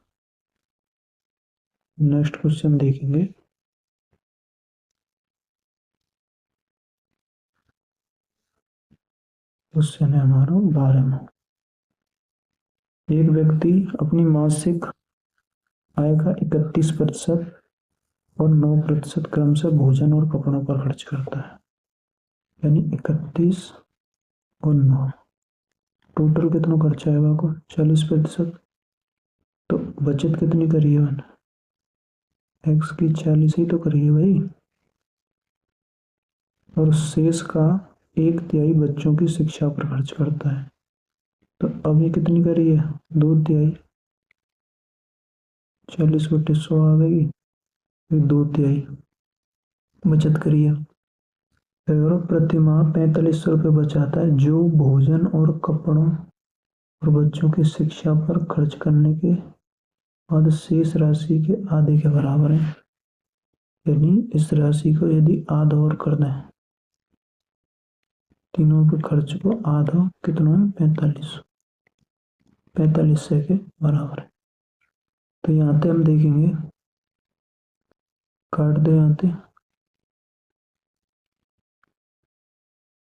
नेक्स्ट क्वेश्चन देखेंगे। क्वेश्चन है हमारा 12वां। एक व्यक्ति अपनी मासिक आय का 31% और 9% क्रमशः भोजन और कपड़ों पर खर्च करता है, यानी 31 और 9, टोटल कितना खर्चा आएगा आपको 40%। तो बचत कितनी करी है मैंने, एक्स की 40 ही तो करी है भाई, और शेष का 1/3 बच्चों की शिक्षा पर खर्च करता है। तो अब ये कितनी करी है 2/3, 40/100 आएगी, फिर 2/3 बचत करी है। फिर प्रति माह 4500 रुपये बचाता है, जो भोजन और कपड़ों और बच्चों की शिक्षा पर खर्च करने के बाद शेष राशि के आधे के बराबर है। यानी इस राशि को यदि आधा और कर दें, तीनों के खर्च को आधा, कितना है 4500 के बराबर है। तो यहाँ पे हम देखेंगे, काट दो यहाँ पे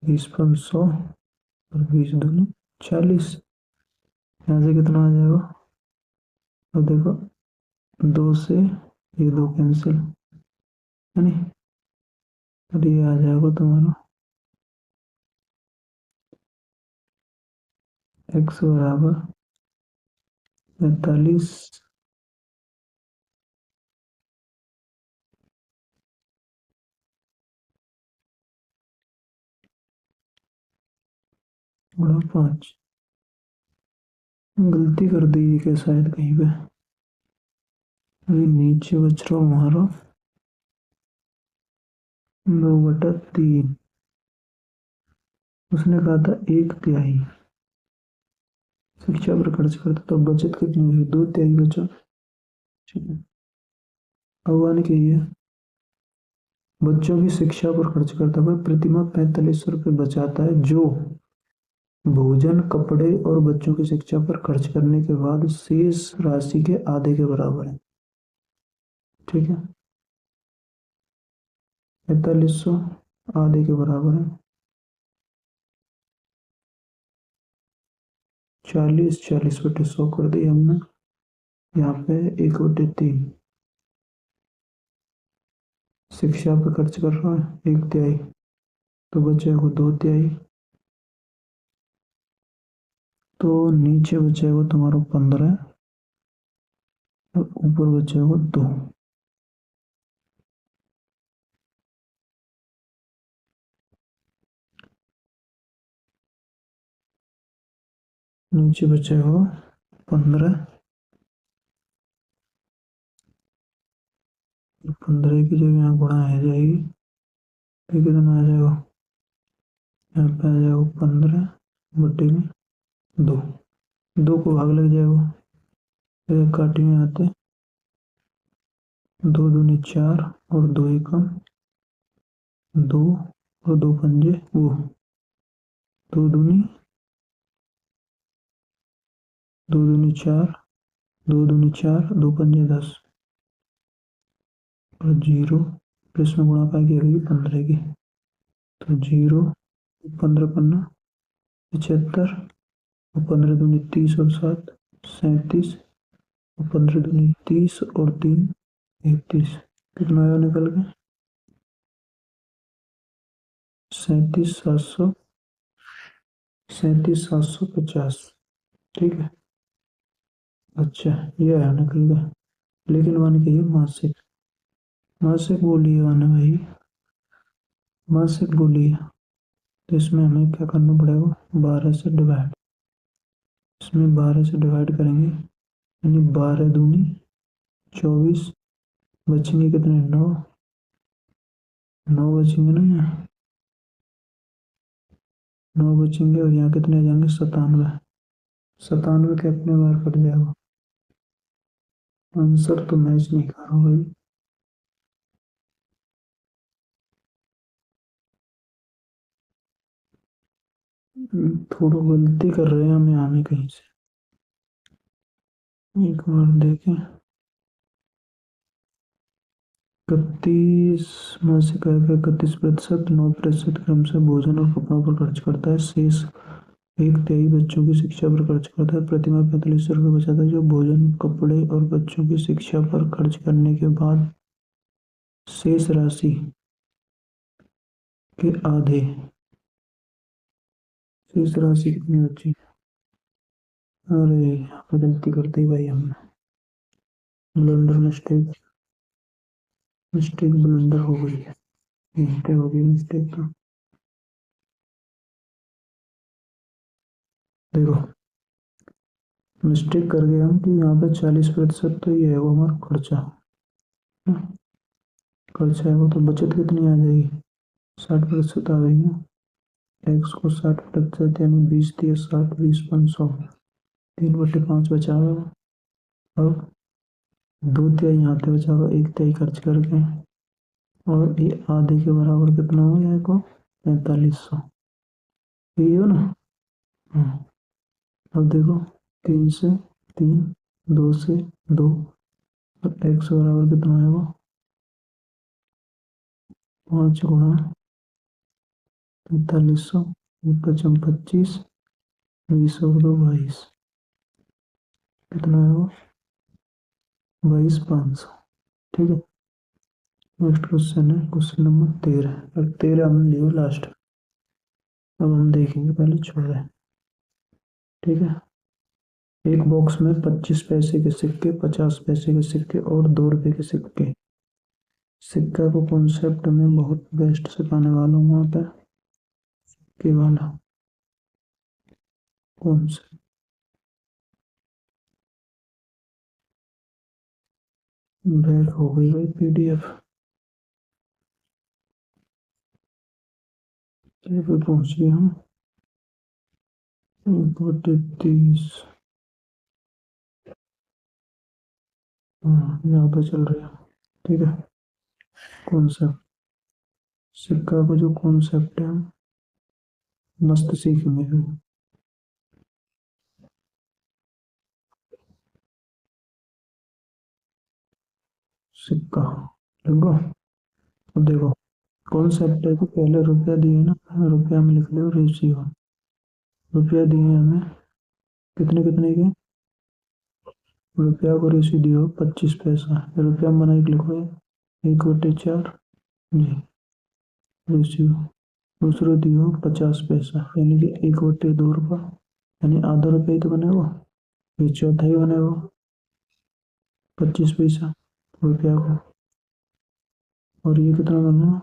20 × 100 और 20 दूनी 40, यहाँ से कितना आ जाएगा, अब देखो 2 से ये 2 कैंसिल, है नहीं, और ये आ जाएगा तुम्हारा x बराबर 45 गुणा 5। गलती कर दी है क्या शायद कहीं पे, अभी नीचे बच रहा हमारा 2/3, उसने कहा था 1/3 शिक्षा पर खर्च करता, तो बचत कितनी हुई 2/3 बचा। ठीक है, अब आने के लिए बच्चों की शिक्षा पर खर्च करता है, प्रतिमाह 4500 रुपये बचाता है, जो भोजन कपड़े और बच्चों की शिक्षा पर खर्च करने के बाद शेष राशि के आधे के बराबर है। ठीक है, 4500 आधे के बराबर है 40, 40/100 कर दी हमने, यहाँ पे 1/3 शिक्षा पे खर्च कर रहा है 1/3, तो बचेगा 2/3, तो नीचे बचेगा तुम्हारा 15 और ऊपर बचेगा 2। नीचे बचेगा 15, 15 की जगह यहाँ गुणा आ जाएगी, तो कितना आ जाएगा, यहाँ पे आ जाएगा 15/2, 2 को भाग लग जाएगा, फिर काटेंगे आते 2 दूनी 4 और 2 एकम 2 और 2 पंजे वो, 2 दूनी 4, 2 दूनी 4, 2 पंजे 10 और 0, फिर इसमें गुणा पाएगी 15 की, तो 0, 15 75 और 15 दूनी 30 और 7 37 और 15 दूनी 30 और 3 31 कितना आया निकल के? 37,750। ठीक है। अच्छा, ये आया निकल के। लेकिन वन की है मासिक। मासिक बोली है वन भाई, मासिक बोली है। तो इसमें हमें क्या करना पड़ेगा? 12 से डिवाइड। इसमें 12 से डिवाइड करेंगे, यानी 12 दूनी 24। बचेंगे कितने? 9। 9 बचेंगे ना यहाँ, 9 बचेंगे और यहाँ कितने आ जाएंगे? 97। 97 के अपने बार कट जाएगा। आंसर तो मैच नहीं कर रहा भाई। थोड़ा गलती कर रहे हैं हमें आने कहीं से। एक बार देखें। 31 मासिक आय का 31%, 9% क्रम से भोजन और कपड़ों पर खर्च करता है। शेष 1/3 बच्चों की शिक्षा पर खर्च करता है। प्रतिमाह 4500 रुपये बचाता है, जो भोजन, कपड़े और बच्चों की शिक्षा पर खर्च करने के बाद शेष राशि के आधे। शेष राशि कितनी बची? अरे यहाँ पे गलती कर दी भाई हमने। ब्लंडर, मिस्टेक, मिस्टेक ब्लंडर हो गई है। मिस्टेक हो गई, मिस्टेक। तो देखो, मिस्टेक कर गए हम कि यहाँ पे 40% तो ये है वो हमारा खर्चा। खर्चा है वो, तो बचत कितनी आ जाएगी? 60% आ गई ना। एक्स को 60% यानी 20 दिए 60, 20, 500। 3/5 बचा हुआ। अब 2/3 यहाँ पे बचा हुआ, 1/3 खर्च करके। और ये आधे के बराबर कितना हो गया? को 4500। यही हो ना? हाँ। अब देखो, 3 से 3, 2 से 2, और एक्स बराबर कितना आएगा? 5 गुणा 4500, 55, 25, 20 और 2 22। कितना आएगा? 22,500। ठीक है। नेक्स्ट क्वेश्चन है क्वेश्चन नंबर 13। अब 13 हमने लिया लास्ट। अब हम देखेंगे पहले 14। ठीक है। एक बॉक्स में 25 पैसे के सिक्के, 50 पैसे के सिक्के और 2 रुपए के सिक्के। सिक्का को कॉन्सेप्ट में बहुत बेस्ट सिखाने वाला हूँ वहाँ पे। सिक्के वाला कॉन्सेप्ट। बैक हो गई भाई PDF। पे पहुंच गए हम। 1/30। हाँ, यहाँ पे चल रही है। ठीक है। कॉन्सेप्ट, सिक्का का जो कॉन्सेप्ट है मस्त सीखेंगे फिर। सिक्का देखो। अब देखो, कॉन्सेप्ट है कि पहले रुपया दिए ना, रुपया में लिख लो रेशियो। रुपया दिए हमें कितने कितने के? रुपया को रेशियो दियो 25 पैसा। रुपया में बना के लिखो 1/4 जी रेशियो। दूसरा दियो 50 पैसा, यानी कि 1/2 रुपया, यानी आधा रुपया ही तो बनेगा। ये चौथाई बनेगा 25 पैसा रुपया को। और ये कितना बना?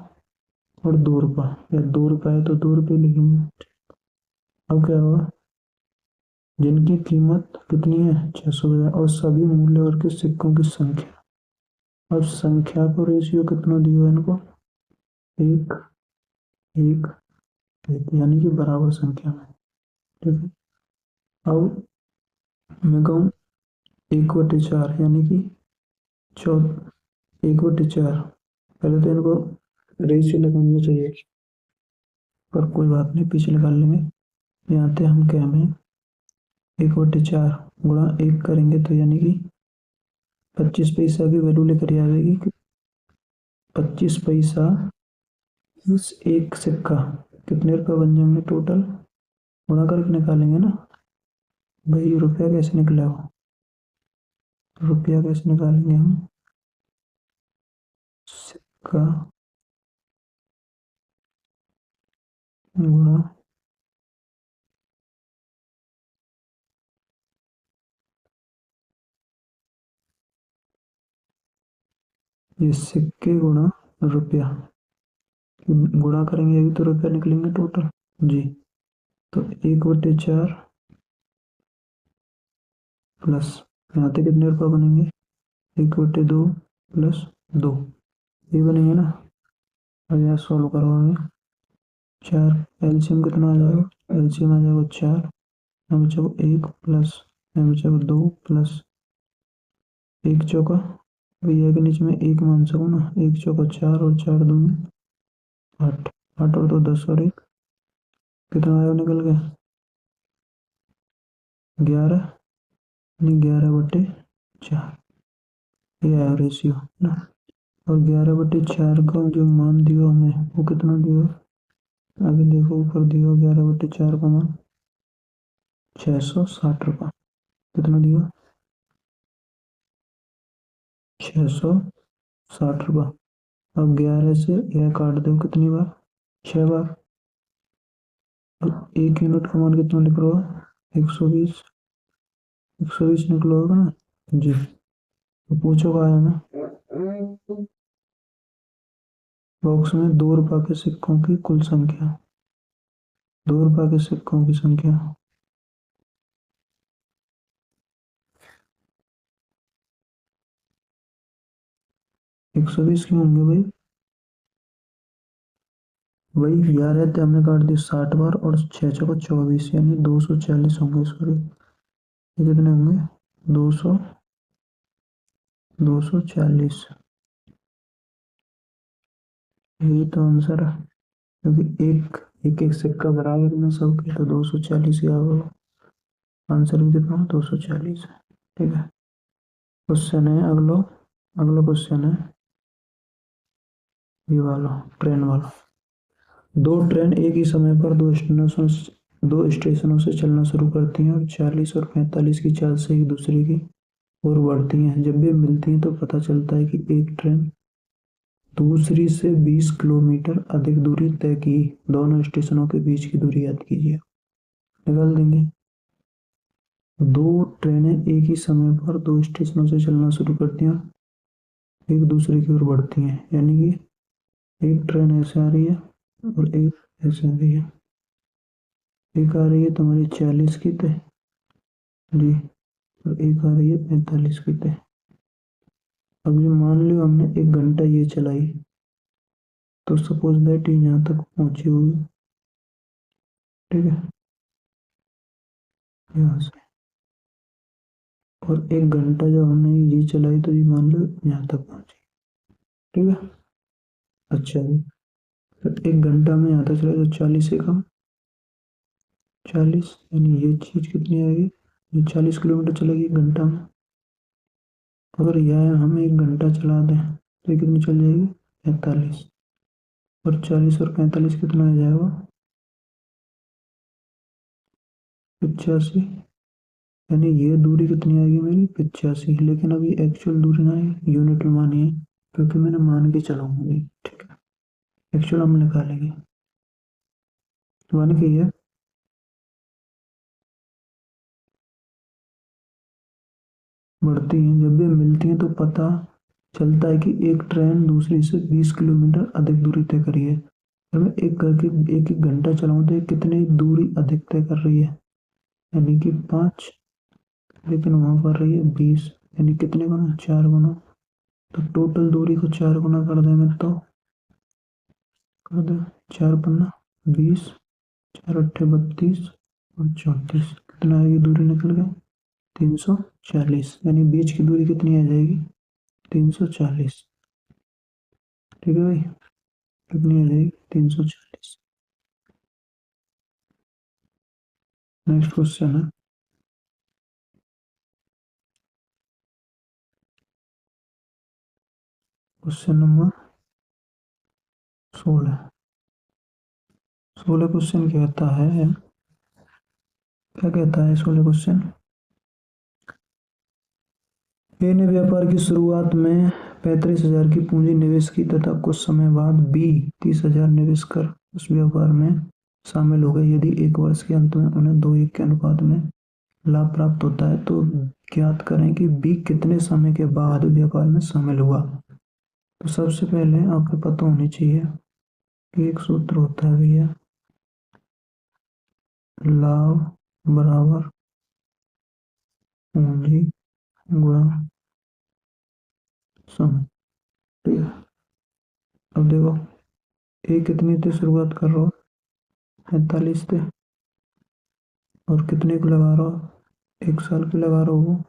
और 2 रुपया, या 2 रुपया है तो 2 रुपये लिखेंगे। अब क्या होगा? जिनकी कीमत कितनी है? 600 और सभी मूल्य वर्ग के सिक्कों की संख्या। अब संख्या को रेशियो कितना दिया है इनको? 1, 1, 1, यानी कि बराबर संख्या में। ठीक है। अब मैं कहूँ 1/4, यानी कि 1/4। पहले तो इनको रेशियो लगाना चाहिए, पर कोई बात नहीं, पीछे निकाल लेंगे। यहाँ पे हम क्या में 1/4 गुणा 1 करेंगे तो यानी कि 25 पैसा की वैल्यू लेकर आएगी कि 25 पैसा उस एक सिक्का कितने रुपये बन जाएंगे टोटल? गुणा करके निकालेंगे ना भाई। रुपया कैसे निकलेगा? रुपया कैसे निकालेंगे हम? का गुणा ये सिक्के गुणा रुपया, गुणा करेंगे अभी तो रुपया निकलेंगे टोटल जी। तो 1/4 प्लस यहाँ पे कितने रुपये बनेंगे, 1/2 प्लस 2 ये बनेंगे ना। अब यहाँ सॉल्व करो हमें, 4 एलसीएम कितना आ जाएगा, एलसीएम आ जाएगा 4, यहाँ बचा 1 प्लस यहाँ बचा 2 प्लस 1 चौका, भैया के नीचे में 1 मान सकूँ ना, 1 चौका 4 और 4 दूंगे 8, 8 और 2 10 और 1 कितना आया निकल गया 11, यानी 11/4 ये आया रेशियो ना। और 11/4 का जो मान दिया हमें वो कितना दिया, आगे देखो ऊपर दिया 11/4 का मान 660 रुपये, कितना दिया 660 रुपये। अब 11 से यह काट दो कितनी बार, 6 बार। अब 1 यूनिट का मान कितना निकला होगा, 120, 120 निकला होगा ना जी। तो पूछो क्या है हमें, बॉक्स में 2 रुपये के सिक्कों की कुल संख्या, 2 रुपये के सिक्कों की संख्या। एक 120 क्यों होंगे भाई, वही 11 थे हमने काट दी 60 बार और 6 चौका 24 यानी 240 होंगे, सॉरी ये कितने होंगे 200 240, यही तो आंसर है क्योंकि एक सिक्का बराबर में सबके, तो 240 ही होगा आंसर भी कितना 240 है। ठीक है, क्वेश्चन है अगला, अगला क्वेश्चन है ये वाला, ट्रेन वाला। 2 ट्रेन एक ही समय पर 2 स्टेशनों से चलना शुरू करती हैं और 40 और 45 की चाल से एक दूसरे की ओर बढ़ती हैं। जब वे मिलती हैं तो पता चलता है कि एक ट्रेन दूसरी से 20 किलोमीटर अधिक दूरी तय की। दोनों स्टेशनों के बीच की दूरी याद कीजिए, निकाल देंगे। 2 ट्रेनें एक ही समय पर 2 स्टेशनों से चलना शुरू करती हैं, एक दूसरे की ओर बढ़ती हैं, यानी कि एक ट्रेन ऐसे आ रही है और एक ऐसे आ रही है। एक आ रही है तुम्हारी 40 की तय जी और एक आ रही है 45 की तय। अब ये मान लो हमने 1 घंटा ये चलाई तो सपोज दैट ये यहाँ तक पहुंची होगी, ठीक है यहाँ से, और 1 घंटा जब हमने ये चलाई तो ये मान लो यहाँ तक पहुंची, ठीक है। अच्छा जी, तो 1 घंटा में यहाँ तक चला तो 40 से कम 40 यानी ये चीज़ कितनी आएगी, ये 40 किलोमीटर चलेगी 1 घंटा में। अगर यह हम 1 घंटा चला दें तो ये कितनी चल जाएगी 45, और 40 और 45 कितना आ जाएगा 85, यानी ये दूरी कितनी आएगी मेरी 85। लेकिन अभी एक्चुअल दूरी ना है, यूनिट में मानिए क्योंकि मैंने मान के चलाऊंगी, ठीक है। एक्चुअल हम निकालेंगे, मान के ये बढ़ती हैं, जब भी मिलती हैं तो पता चलता है कि एक ट्रेन दूसरी से 20 किलोमीटर अधिक दूरी तय करी है। अगर मैं एक करके एक एक घंटा चलाऊं तो ये कितनी दूरी अधिक तय कर रही है, यानी कि 5, लेकिन वहां कर रही है 20, यानी कितने गुना 4 गुना। तो टोटल दूरी को 4 गुना कर दें मैं तो कर दे 4 पन्ना 20, 4 अट्ठे 32 और 34, कितना आएगी दूरी निकल गया 340, यानी बीच की दूरी कितनी आ जाएगी 340, ठीक है भाई, कितनी आ जाएगी 340। नेक्स्ट क्वेश्चन है क्वेश्चन नंबर 16। 16 क्वेश्चन कहता है, क्या कहता है 16 क्वेश्चन, ए ने व्यापार की शुरुआत में 35,000 की पूंजी निवेश की तथा कुछ समय बाद बी 30,000 निवेश कर उस व्यापार में शामिल हो गए। यदि 1 वर्ष के अंत में उन्हें 2:1 के अनुपात में लाभ प्राप्त होता है तो ज्ञात करें कि बी कितने समय के बाद व्यापार में शामिल हुआ। तो सबसे पहले आपको पता होनी चाहिए कि एक सूत्र होता है भैया, लाभ बराबर पूंजी गुणा समय। ठीक है, अब देखो ए कितनी से शुरुआत कर रहा हो, 45 से, और कितने को लगा रहा हो, 1 साल की लगा रहा हो।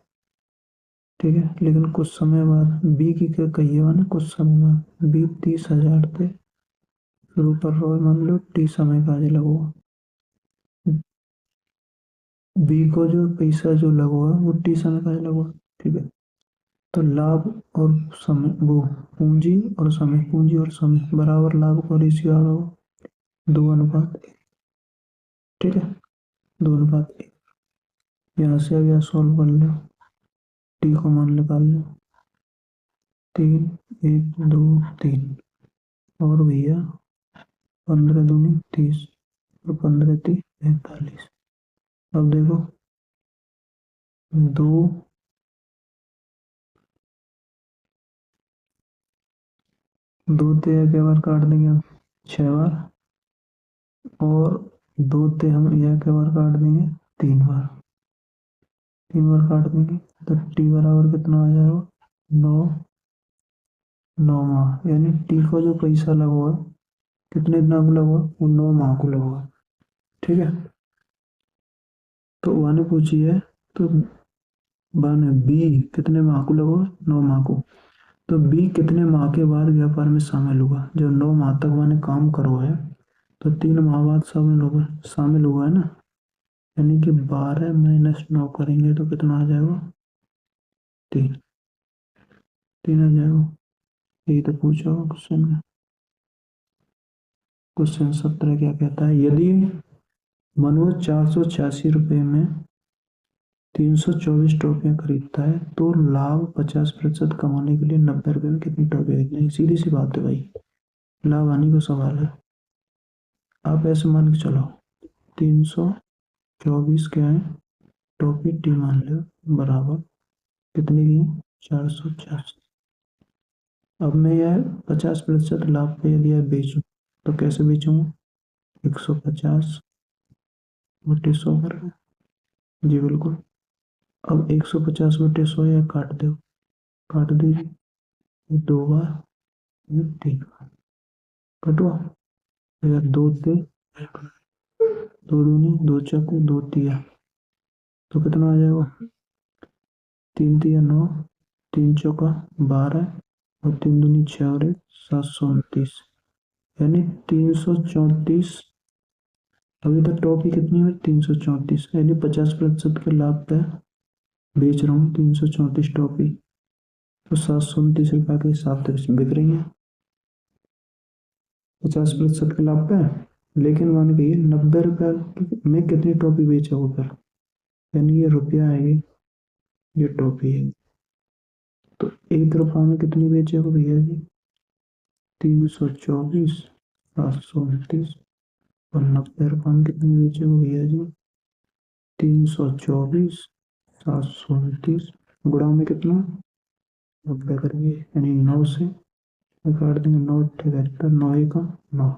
ठीक है, लेकिन कुछ समय बाद बी की क्या कहिए ना, कुछ समय बाद बी 30,000 से शुरू कर रहा है, मान लो टी समय का लगो, बी को जो पैसा जो लगो है वो टी समय का लगो। ठीक है, तो लाभ और समय, वो पूंजी और समय, पूंजी और समय बराबर लाभ का रेशियो आ रहा हो 2:1। ठीक है, 2:1। यहाँ से अब यह सॉल्व कर लो, टी को मान निकाल लो, 3, 1, 2, 3, और भैया 15 दूनी 30 और 15 3 45। अब देखो दो दो ते के बार काट देंगे हम 6 बार, और 2 ते हम यह के बार काट देंगे 3 बार, 3 बार काट देंगे तो टी बराबर कितना आ जाएगा, 9 माह। यानी टी को जो पैसा लगा है कितने दिनों को लगा, वो 9 माह को लगा। ठीक है, तो वाने पूछी है, तो बाने बी कितने माह को लगा, 9 माह को। तो बी कितने माह के बाद व्यापार में शामिल हुआ, जब 9 माह तक मैंने काम करो है तो 3 माह बाद शामिल हुआ है ना, यानी कि 12 माइनस 9 करेंगे तो कितना आ जाएगा, 3 3 आ जाएगा। यही तो पूछा हुआ क्वेश्चन में। क्वेश्चन 17 क्या कहता है, यदि मनोज 486 रुपये में 324 टॉफियां खरीदता है तो लाभ 50% कमाने के लिए 90 रुपये में कितनी टॉफी खरीदनी। सीधी सी बात है भाई, लाभ हानि का सवाल है। आप ऐसे मान के चलो 324 क्या है, टॉफी टी मान लो, बराबर कितने की, 450। अब मैं यह 50% लाभ पे यदि यह बेचूं तो कैसे बेचूंगा, 150 बटे 100 कर, जी बिल्कुल। अब 150 बटे 100 यह काट दो, काट दीजिए, 2 बार, ये 3 बार कटवा। अगर 2 से 2 दूनी 2 चक्कू 2 तिया, तो कितना आ जाएगा, 3 तिया 9, 3 चौका 12 और 3 दूनी 6 और 1 729, यानी 334। अभी तक टॉपी कितनी हुई, 334, यानी 50% के लाभ पे बेच रहा हूँ 334 टॉपी, तो 729 रुपये के हिसाब से बिक रही है 50% के लाभ पे। लेकिन मान गई 90 रुपये में कितनी टॉपी बेचा होगा, यानी ये रुपया है, ये टॉपी है, तो 1 रुपया में कितनी बेचे हो भैया जी, 324 729, और 90 रुपये में कितनी बेचे हो भैया जी, 324 729, गुणा में कितना 90 करेंगे, यानी 9 से काट देंगे, 9 78, 9 का 9,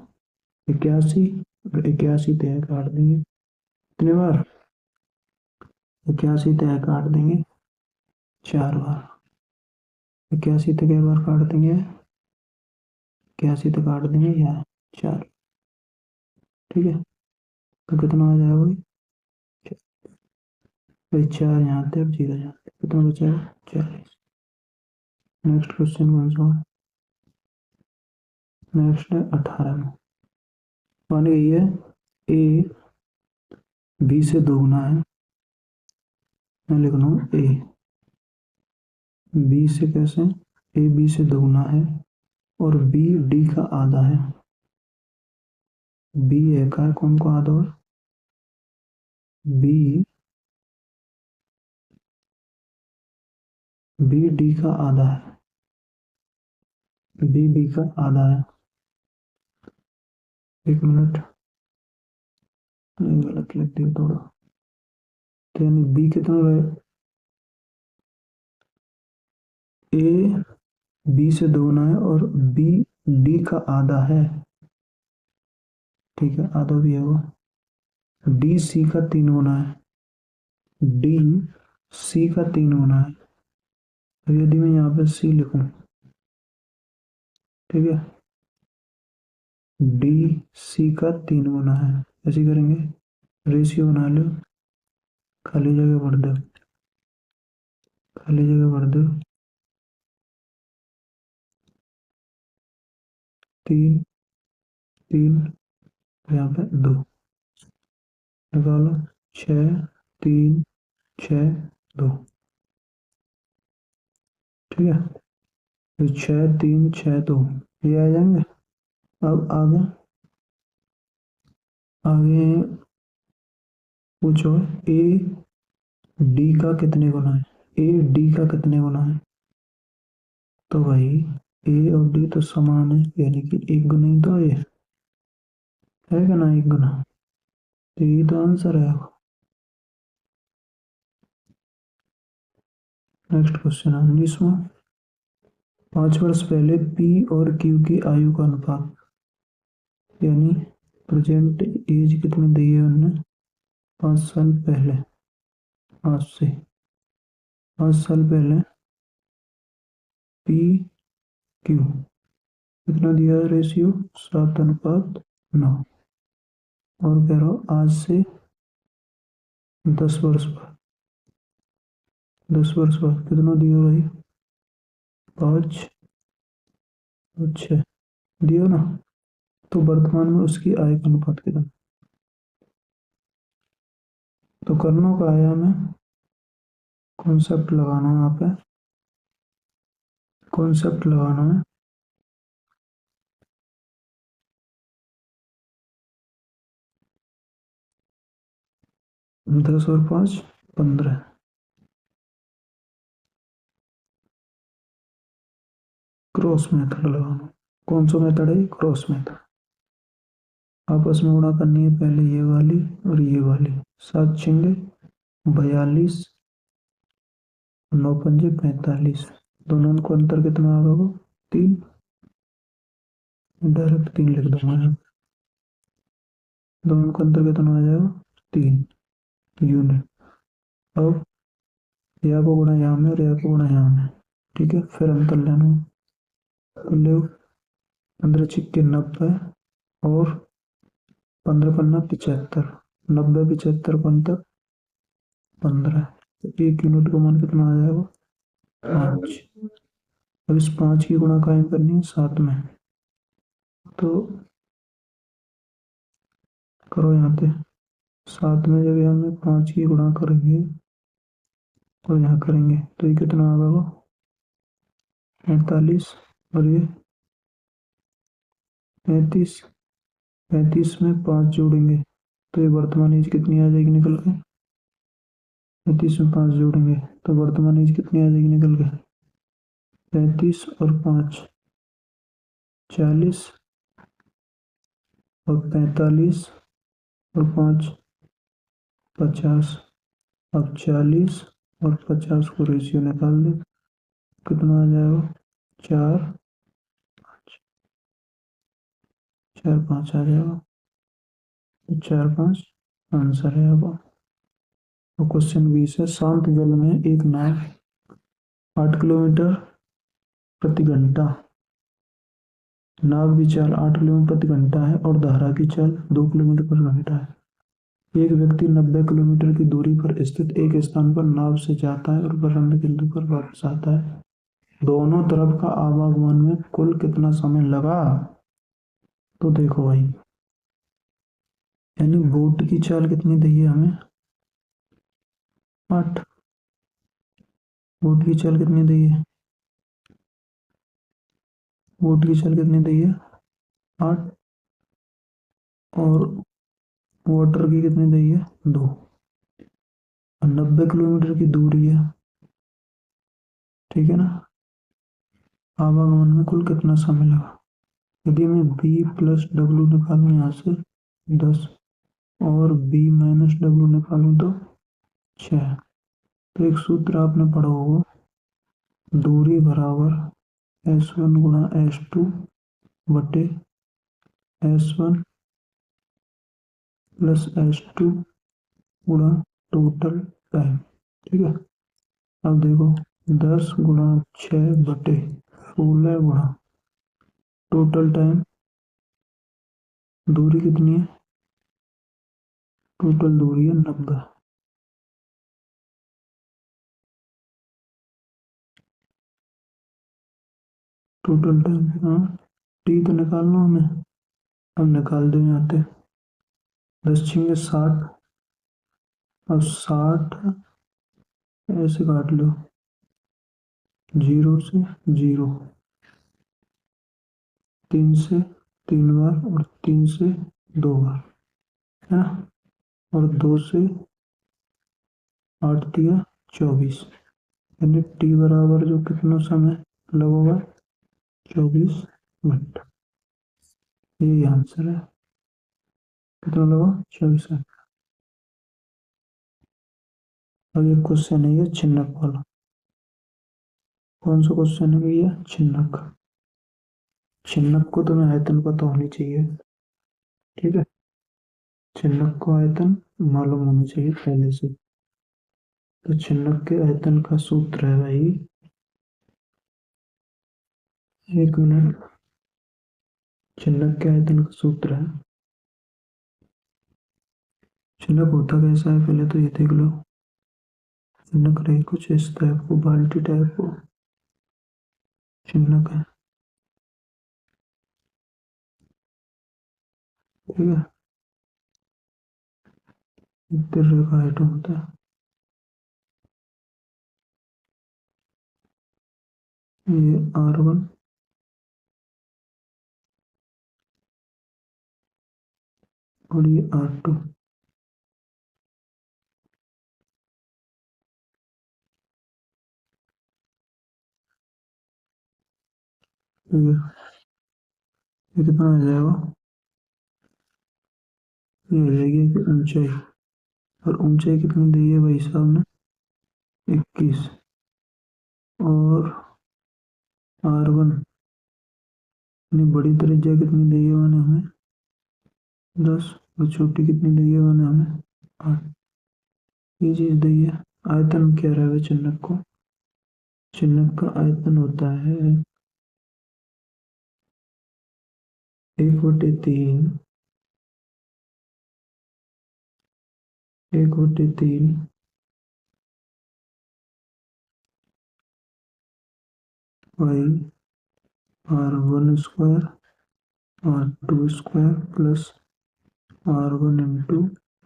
81, और 81 तय काट देंगे कितने बार, 81 तय काट देंगे 4 बार, 81 तक बार काट देंगे, 81 तक काट देंगे या 4। ठीक है, तो कितना आ जाएगा भाई, भाई 4 यहाँ थे और 0 यहाँ थे, कितना बचेगा 40। नेक्स्ट क्वेश्चन कौन सा है, नेक्स्ट है 18 में। मान गई है ए बी से दोगुना है, मैं लिख रहा हूँ ए बी से कैसे, ए बी से दोगुना है और बी डी का आधा है, बी ए का कौन को आधा है, बी बी डी का आधा है। बी का आधा है। 1 मिनट, गलत लिख दिया थोड़ा। तो यानी बी कितना रहे, ए बी से दोगुना है और बी डी का आधा है, ठीक है, आधा भी है वो। डी सी का 3 गुना है, डी सी का 3 गुना है। तो यदि मैं यहाँ पे सी लिखूं, ठीक है, डी सी का 3 गुना है, ऐसे करेंगे, रेशियो बना लो, खाली जगह भर दो, खाली जगह भर दो, 3 3, यहाँ पे 2 निकालो, 6 3 6 2, ठीक है, तो 6 3 6 2 ये आ जाएंगे। अब आगे आगे पूछो, ए डी का कितने गुना है, ए डी का कितने गुना है। तो भाई ए और डी तो समान है, यानी कि 1 गुना ही तो ये है क्या ना, 1 गुना, तो ये तो आंसर है। नेक्स्ट क्वेश्चन 19वां, 5 वर्ष पहले पी और क्यू की आयु का अनुपात, यानी प्रेजेंट एज कितनी दी है उन्होंने, 5 साल पहले, आज से 5 साल पहले पी क्यू कितना दिया है रेशियो, 7:9। और कह रहा हूँ आज से 10 वर्ष बाद, 10 वर्ष बाद कितना दिया भाई, 5 और 6 दिया ना। तो वर्तमान में उसकी आय का अनुपात कितना, तो करना का आया हमें कॉन्सेप्ट लगाना है, यहाँ पे कॉन्सेप्ट लगाना है। दस और 5 15, क्रॉस मेथड लगाना। कौन सा मेथड है, क्रॉस मेथड। आपस में गुणा करनी है, पहले ये वाली और ये वाली, 7 छिंगे 42, 9 पंजे 45, दोनों को अंतर कितना आ रहा, 3, डायरेक्ट 3 लिख दूंगा यहाँ, दोनों का अंतर कितना आ जाएगा, 3 यूनिट। अब या को गुणा यहाँ में और या को गुणा यहाँ में, ठीक है, फिर अंतर लेना, ले 15 छिक्के 90 और 15 पन्ना 75, 90 75 को अंतर 15, तो 1 यूनिट का मान कितना आ जाएगा, 5। अब इस 5 की गुणा कायम करनी है 7 में, तो करो यहाँ पे 7 में जब हमें 5 की गुणा करेंगे और यहाँ करेंगे तो ये कितना आ जाएगा, 48, और ये 35, 35 में 5 जोड़ेंगे तो ये वर्तमान एज कितनी आ जाएगी निकल के, 35 में 5 जोड़ेंगे तो वर्तमान एज कितनी आ जाएगी निकल के, 35 और 5 40 और 45 और 5 50। अब 40 और 50 को रेशियो निकाल दे, कितना आ जाएगा, 4 4 5 आ जाएगा, 4 5 आंसर है। अब क्वेश्चन 20 है, शांत जल में एक नाव 8 किलोमीटर प्रति घंटा, नाव की चाल 8 किलोमीटर प्रति घंटा है और धारा की चाल 2 किलोमीटर प्रति घंटा है। एक व्यक्ति 90 किलोमीटर की दूरी पर स्थित एक स्थान पर नाव से जाता है और प्रारंभ बिंदु पर वापस आता है, दोनों तरफ का आवागमन में कुल कितना समय लगा। तो देखो भाई, यानी बोट की चाल कितनी दी है हमें, 8, बोट की चाल कितनी दी है, बोट की चाल कितनी दी है 8, और वाटर की कितनी दी है 2, 90 किलोमीटर की दूरी है, ठीक है ना, आवागमन में कुल कितना समय लगा। यदि मैं b प्लस डब्ल्यू निकालूं यहाँ से 10 और b माइनस डब्ल्यू निकालूं तो 6। तो एक सूत्र आपने पढ़ा होगा, दूरी बराबर S1 गुणा S2 बटे S1 प्लस S2 गुणा टोटल टाइम। ठीक है, अब देखो 10 गुणा 6 बटे 16 गुणा टोटल टाइम, दूरी कितनी है, टोटल दूरी है 90। टोटल टाइम, हाँ टी तो निकालना हमें, अब निकाल दो यहाँ पे। 10 छिंगे 60, अब 60 ऐसे काट लो, 0 से 0, 3 से 3 बार और 3 से 2 बार, है ना, और 2 से 8 दिया 24, यानी टी बराबर जो कितना समय लगेगा 24 मिनट। यही आंसर है, कितना लगा 24 मिनट। अब ये क्वेश्चन है ये छिन्नक वाला। कौन सा क्वेश्चन है भैया, छिन्नक। छिन्नक को तुम्हें आयतन पता होनी चाहिए। ठीक है, छिन्नक को आयतन मालूम होनी चाहिए पहले से। तो छिन्नक के आयतन का सूत्र है भाई, एक मिनट, छिन्नक के आयतन का सूत्र है, छिन्नक होता कैसा है पहले तो ये देख लो। छिन्नक रही कुछ इस टाइप को, बाल्टी टाइप को छिन्नक है। ठीक है, इधर रेखा आइटम होता है, ये R1 और ये R2। ठीक है, ये कितना आ जाएगा, ये आ जाएगी कि ऊंचाई, और ऊंचाई कितनी दी है भाई साहब ने 21, और R1 इतनी बड़ी त्रिज्या कितनी दी है मैंने हमें 10, और छोटी कितनी दी है मैंने हमें 8। ये चीज दी है। आयतन क्या रहा है चिन्हक को, चिन्हक का आयतन होता है 1/3, 1/3 पाई R1 square R2 square plus R1 into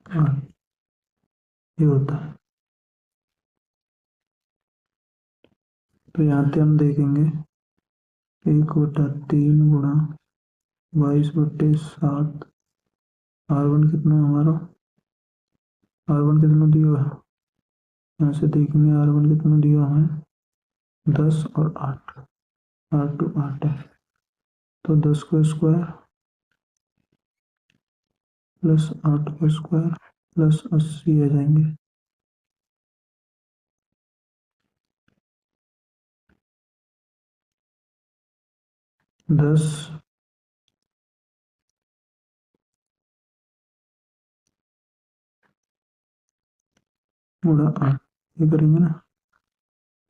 R, ये होता है। तो यहाँ पे हम देखेंगे 1/3 गुणा 22/7, R1 कितना है हमारा, R1 कितना दिया हुआ है, यहाँ से देखेंगे R1 कितना दिया हमें 10 और 8, R2 8 है, तो 10 का स्क्वायर प्लस 8 का स्क्वायर प्लस 80 आ जाएंगे। 10 गुणा 8, ये करेंगे ना,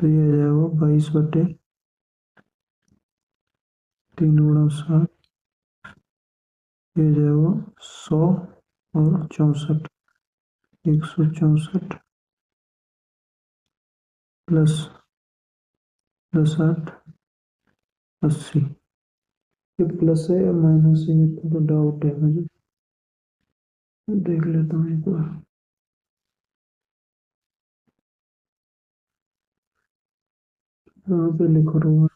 तो ये आ जाएगा 22/3 गुणा 7, ये आ जाएगा 100 और 64, 164 प्लस 8 80। ये प्लस है या माइनस है, ये तो डाउट है मुझे, देख लेता हूँ एक बार। यहाँ पे लिख रहा हूँ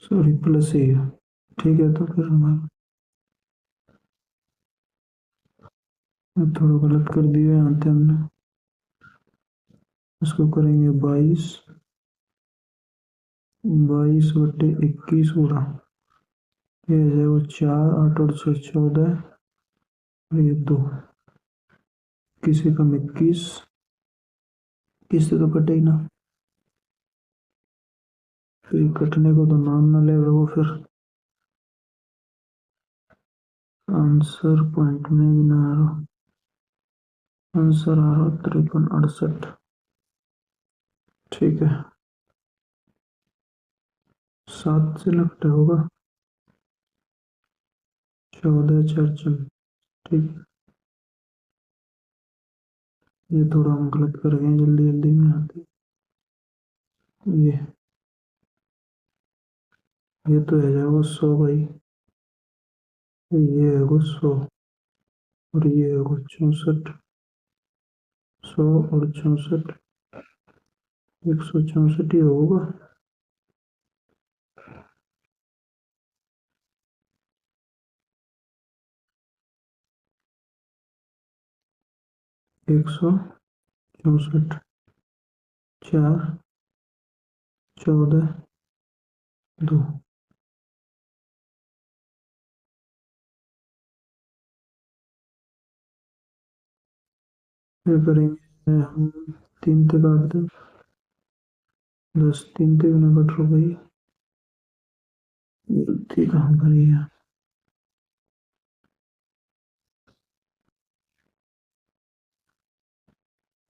सॉरी प्लस ही है। ठीक है, तो फिर हमारा थोड़ा गलत कर दिया यहाँ पे हमने। इसको करेंगे 22, 22/21 गुणा, ये है वो 4, 8 और 6 14, और ये 2, किसी कम 21, किससे तो कटे ही ना, फिर कटने को तो नाम ना ले वो, फिर आंसर पॉइंट में भी ना आ रहा, आंसर आ रहा 5368। ठीक है, 7 से लगता होगा, 14 चर्चम। ठीक है, ये थोड़ा हम गलत कर गए जल्दी जल्दी में आते। ये तो है जाएगा 100 भाई, ये है वो 100, और ये है वो 64, 100 और 64, 164 ही होगा। 164, 4, 14, 2। फिर करेंगे हम 3 से काट दें, 10 3 से भी ना कट रो भाई, गलती कहाँ करी है।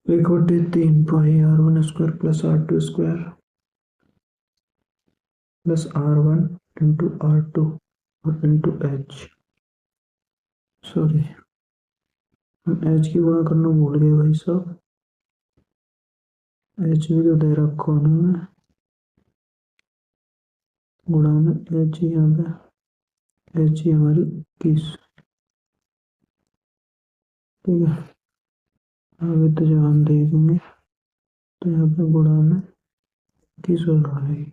एक बटे 3 पाई R1 square plus R2 square plus R1 into R2 और इंटू H, सॉरी हम H की गुणा करना भूल गए भाई साहब, H भी तो दे रखा उन्होंने, गुणा में H यहाँ पे, H हमारी 21। ठीक है, आगे तो जब हम देखेंगे तो यहाँ पे गुणा में 21 और आएगी,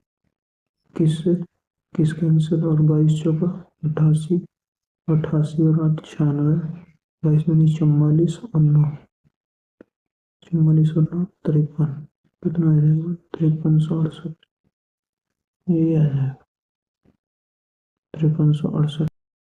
किससे, किस कैंसिल, और 22 चौका 88, 88 और 8 96, 22 में 44 और 9, 44 और 9 53, कितना आ जाएगा 5368, यही आ जाएगा 5368।